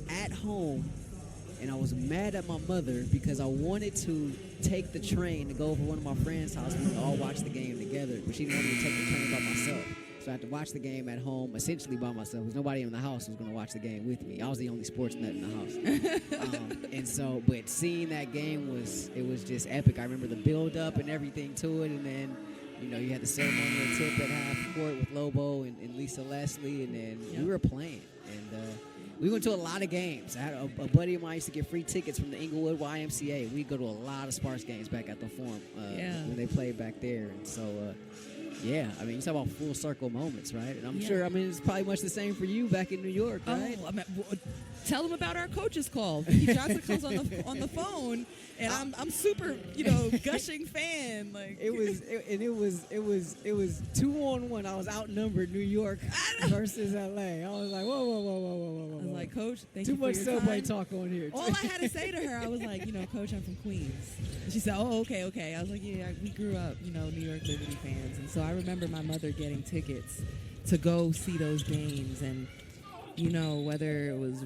at home, and I was mad at my mother because I wanted to take the train to go over to one of my friends' house. We could all watch the game together, but she didn't want me to take the train by myself. So I had to watch the game at home, essentially by myself, because nobody in the house was going to watch the game with me. I was the only sports nut in the house. And so, but seeing that game was just epic. I remember the build-up and everything to it, and then, you know, you had the ceremonial tip at half court with Lobo and Lisa Leslie, and then we were playing. And we went to a lot of games. I had a buddy of mine used to get free tickets from the Inglewood YMCA. We'd go to a lot of Sparks games back at the Forum when they played back there. And so, yeah, I mean, you talk about full circle moments, right? And I'm sure, I mean, it's probably much the same for you back in New York, right? Oh, I mean, tell them about our coach's call. Vicki Johnson comes on the phone, and I'm super, you know, gushing fan. Like it was 2-on-1. I was outnumbered, New York versus LA. I was like, whoa. I was like, Coach, thank Too you for much your subway time. talk on here. All I had to say to her, I was like, you know, Coach, I'm from Queens. And she said, oh, okay. I was like, yeah, we grew up, you know, New York Liberty fans. And so I remember my mother getting tickets to go see those games. And, you know, whether it was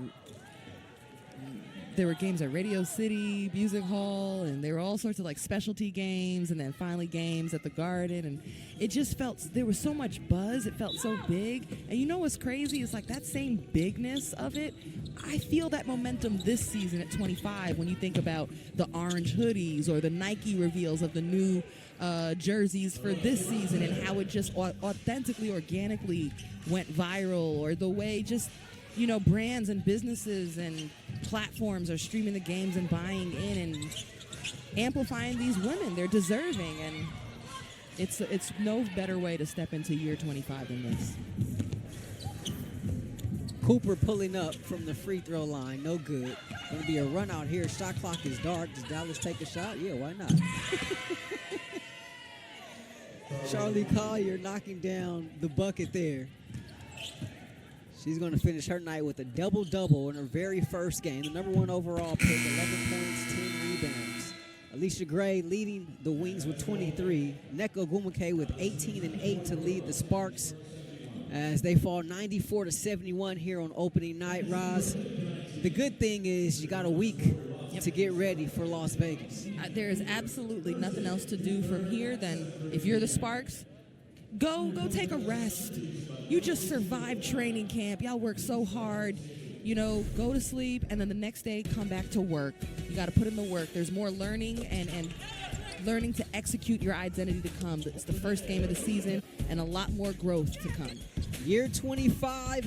there were games at Radio City, Music Hall, and there were all sorts of like specialty games, and then finally games at the Garden, and it just felt, there was so much buzz, it felt so big. And you know what's crazy? It's like that same bigness of it, I feel that momentum this season at 25 when you think about the orange hoodies or the Nike reveals of the new jerseys for this season, and how it just authentically, organically went viral, or the way just, you know, brands and businesses and platforms are streaming the games and buying in and amplifying these women. They're deserving, and it's no better way to step into year 25 than this. Cooper pulling up from the free throw line, no good. Going to be a run out here. Shot clock is dark. Does Dallas take a shot? Yeah, why not? Charlie Collier knocking down the bucket there. She's going to finish her night with a double-double in her very first game. The number 1 overall pick, 11 points, 10 rebounds. Alicia Gray leading the Wings with 23. Nneka Ogwumike with 18 and 8 to lead the Sparks as they fall 94-71 here on opening night. Roz, the good thing is you got a week to get ready for Las Vegas. There is absolutely nothing else to do from here than, if you're the Sparks, go take a rest. You just survived training camp. Y'all worked so hard. You know, go to sleep, and then the next day come back to work. You got to put in the work. There's more learning and learning to execute your identity to come. It's the first game of the season, and a lot more growth to come. Year 25